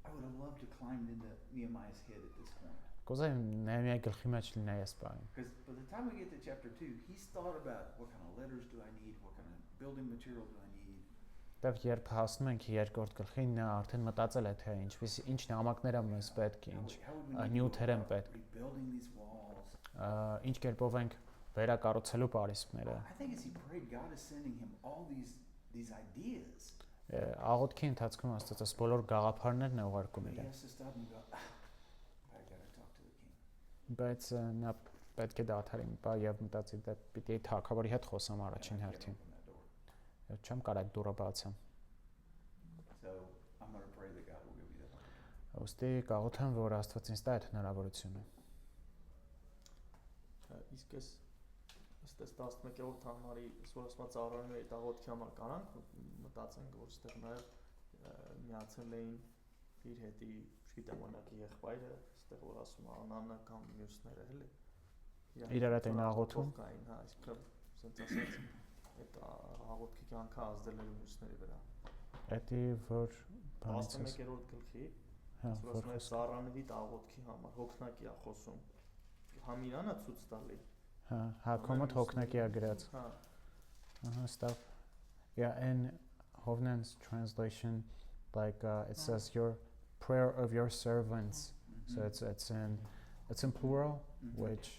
I would have loved to climb into Nehemiah's head at this point. Կուզեի Նեհեմիայի գլխի մեջ լինեի այս բանը։ Because by the time we get to chapter 2, he's thought about what kind of letters do I need, what kind of building material do I need. Դեռ երբ հասնում ենք երկրորդ գլխին, նա արդեն մտածել է թե ինչ նամակներ են մեզ պետք, նյութեր են պետք, Rebuilding these walls. ինչ կերպով ենք վերակառուցելու պարիսպները։ I think as he prayed, God is sending him all these ideas. Աղոթքի ընթացքում Աստծո բոլոր գաղափարներն է ուղարկում But he իրեն։ has to stop and go, I gotta talk to the king. Բայց նա պետք է դադարի մի պահ եւ մտածի դե պիտի թագավորի հետ խոսամ And առաջին I can't հերթին։ open that door. Եվ չեմ կարող դուռը բացեմ։ So I'm gonna pray that God will give me that opportunity. Ոստի կաղոթեմ, որ Աստված ինձ տա այդ հնարավորությունը։ Իսկ ես ըստ 11-րդ համարի որ ասած ծառայում էի աղոթքի համար կանանք մտածենք որ այստեղ նաև միացել էին իր հետի չգիտեմ օրինակի եղբայրը այստեղ որ ասում է Անանը կամ մյուսները էլի Իրար հետ էին աղոթում։ կային հա այսինքն ասած այդ աղոթքի կյանքը ազդել էր մյուսների վրա Էդի որ բանից 11-րդ գլխի հա որ ասում է Սարանվի աղոթքի համար հոգնակի է խոսում Համիրանա ցույց տալի հա հակոմոտ հոգնակի է գրած հա stuff yeah in Hovnan's translation like it says your prayer of your servants so it's in plural which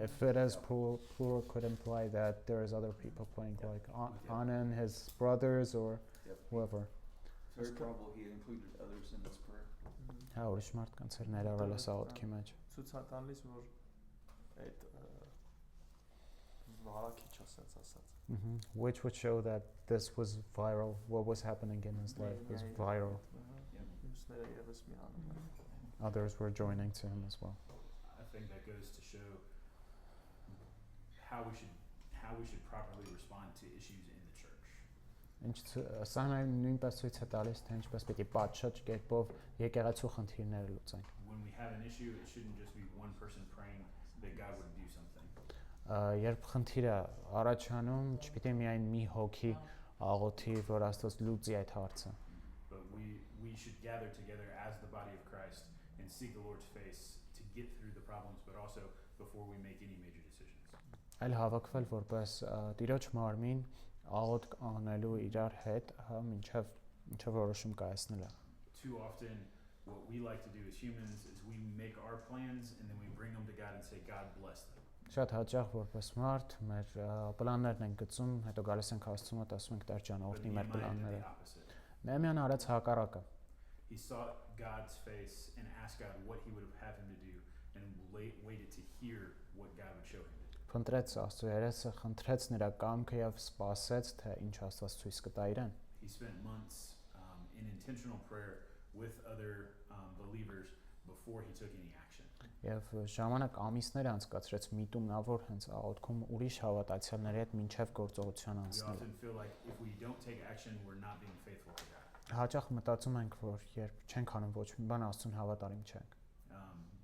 if it is plural could imply that there is other people praying like Anan his brothers or whoever It's very probable he had included others in this prayer. հա ուրիշ մարդկանց էր ներառել այս աղոթքի մեջ ցույց է տալիս որ այդ վարակիչ ասած which would show that this was viral what was happening in his life was viral մյուսները եւս միանում են others were joining to him as well I think that goes to show how we should properly respond to issues in the church. Ինչ սա նույնպես ցույց է տալիս թե ինչպես պետք է պատշաճ կերպով եկեղեցու խնդիրները լուծենք When we have an issue, it shouldn't just be one person praying that God would do something. երբ խնդիրը առաջանում չպիտի միայն մի հոգի աղոթի որ Աստված լուծի այդ հարցը But we should gather together as the body of Christ and seek the Lord's face to get through the problems, but also before we make any major decisions. այլ հավաքվել որպես Տիրոջ մարմին աղոթք անելու իրար հետ հա մինչև որոշում կայացնելը Too often, what we like to do as humans is we make our plans and then we bring them to God and say, God bless them. Շատ հաճախ որպես մարդ մեր պլաններն ենք գծում, հետո գալիս ենք Աստծուն մոտ ասում ենք Տեր ջան, But օրհնի մեր Nehemiah did պլանները։ the opposite. Նեհեմիան արեց հակառակը։ He sought God's face and asked God what he would have him to do and waited to hear what God would show him to do. Փնտրեց Աստծո երեսը, խնդրեց նրա կամքը եւ սպասեց, թե ինչ Աստված ցույց կտա իրեն։ He spent months in intentional prayer with other believers before he took any action. Եվ ժամանակ ամիսներ անցկացրեց միտումնավոր հենց աղոթքում ուրիշ հավատացյալների հետ մինչև գործողության We անցնելը։ often feel like if we don't take action, we're not being faithful to God. Հաճախ մտածում ենք, որ երբ չենք անում ոչ մի բան, Աստծուն հավատարիմ չենք։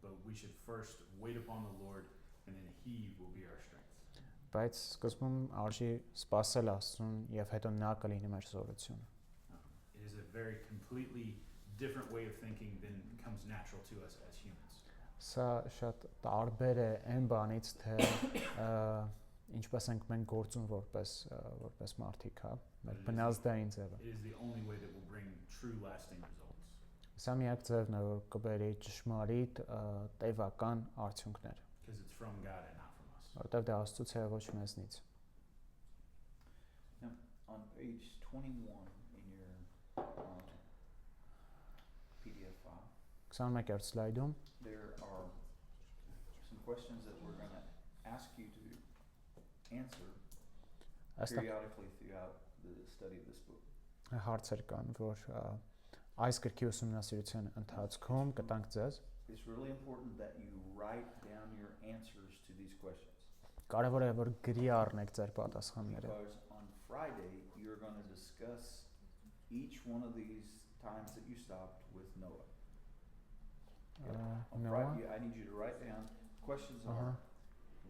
But we should first wait upon the Lord and then he will be our strength. Բայց սկզբում արժի սпасել Աստծուն եւ հետո նա կլինի մեր զորությունը։ It is a very completely different way of thinking than comes natural to us as humans. Սա շատ տարբեր է այն բանից, թե ինչպես ենք մենք գործում որպես մարդիկ, հա, մեր բնազդային ձևը։ It is the only way that will bring true lasting results. Սա միակ ձևն է, որ կբերի ճշմարիտ տևական արդյունքներ, Because it's from God and not from us. որտեղ դա Աստծուց է ոչ մեզնից։ Now, on page 21 in your PDF file, 21-րդ սլայդում there are some questions that we're going to ask you to answer այստեղ periodically throughout the study of this book. հարցեր կան, որ այս գրքի ուսումնասիրության ընթացքում կտանք ձեզ։ It's really important that you write down your answers to these questions. Կարևոր է որ գրի առնեք ձեր պատասխանները։ Because on Friday, you're going to discuss each one of these times that you stopped with Noah. On Noah? Friday, I need you to write down questions are,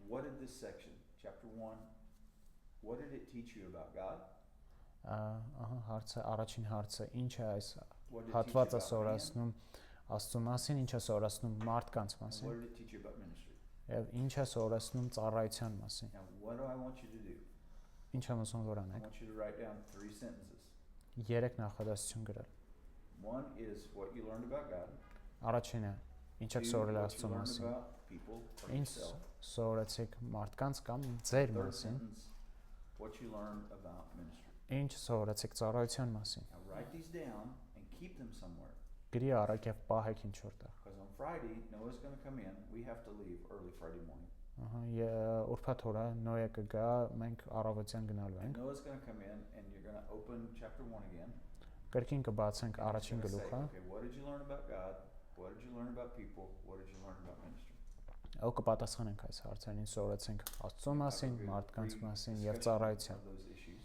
what did this section, chapter 1, what did it teach you about God? Հարցը, առաջին հարցը, ինչ է այս What did it teach you հատվածը about man? սորացնում Աստծո մասին, ինչ է սորացնում մարդկանց And մասին, what did it teach you about ministry? եւ ինչ է սորացնում ծառայության մասին։ Now, what do I want you to do? Ինչ եմ ուզում որ I անեք։ want you to write down 3 sentences. 3 նախադասություն գրել։ One is what you learned about God. Առաջինը, ինչ եք 2, սորել what Աստծո you learned մասին։ about people or Ինչ yourself. սորեցիք մարդկանց կամ ձեր Third մասին, sentence, what you learned about ministry. ինչ սորեցիք ծառայության մասին։ Now write these down and keep them somewhere. Գրի առեք եւ պահեք ինչ որտեղ։ Because on Friday, Noah's going to come in. We have to leave early Friday morning. Ուրբաթ օրը Նոյը կգա, մենք առավոտյան գնալու And ենք։ Noah's going to come in and you're going to open chapter 1 again. Կրկին կբացենք And he's առաջին gonna say, գլուխը, okay, what did you learn about God? What did you learn about people? What did you learn about ministry? ու կպատասխանենք այս հարցերին, սորեցինք Աստծո Have a մասին, good մարդկանց brief մասին եւ discussion ծառայության։ of those issues.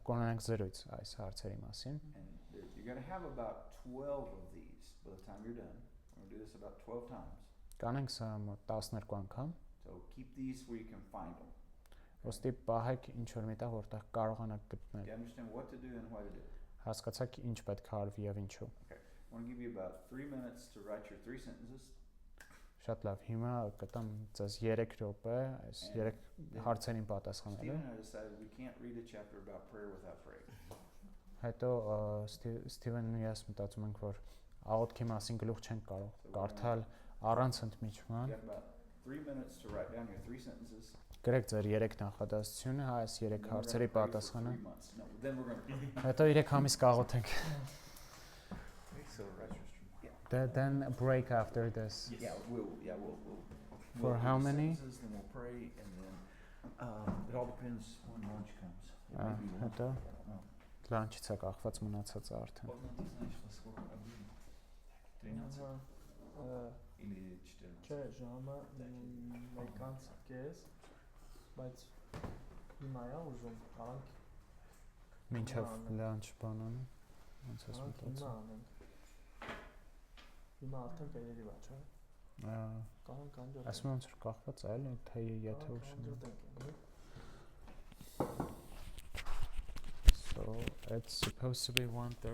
Կունենանք զրույց այս հարցերի մասին։ And you're going to have about 12 of these by the time you're done. We're going to do this about 12 times. Կանենք սա մոտ 12 անգամ, So keep these where you can find them. ոստի պահեք ինչ որ միտեղ որտեղ կարողանաք Do գտնել։ you understand what to do and why to do? Հասկացաք ինչ պետք է արվի եւ ինչու։ I want to give you about 3 minutes to write your 3 sentences. Շատ լավ, հիմա կտամ ձեզ 3 րոպե այս 3 հարցերին պատասխանելու։ Stephen and I decided we can't read a chapter about prayer without praying. Հետո Ստիվենն ու ես մտածում ենք, որ աղոթքի մասին գլուխ չենք կարող կարդալ առանց ընդմիջման։ You got about 3 minutes to write down your 3 sentences. Գրեք ձեր 3 նախադասությունը, այս 3 Then we're հարցերի gonna pray for պատասխանը։ 3 months. No, then we're going to pray. Հետո 3 ամիս կաղոթենք։ So, Then break after this. yeah, we'll For do how the many? sentences, then we'll pray, and then it all depends when lunch comes. It may be lunch, Հետո I don't know. լանչից է կախված мնացածը արդեն։ Вот на ты знаешь, во сколько обычно? 13 или 14? Չէ, ժամը 1:30, բայց հիմա է ուզում, անք Մինչև Հիմա լանչ բանանը։ Ոնց ես հիմա մտածում։ անենք։ Հիմա արդեն περերիվա, չէ։ Կանք անջոտ։ Ասում եմ ոնց որ կախված է, էլի, թե եթե ուշ։ So it's supposed to be 1:30.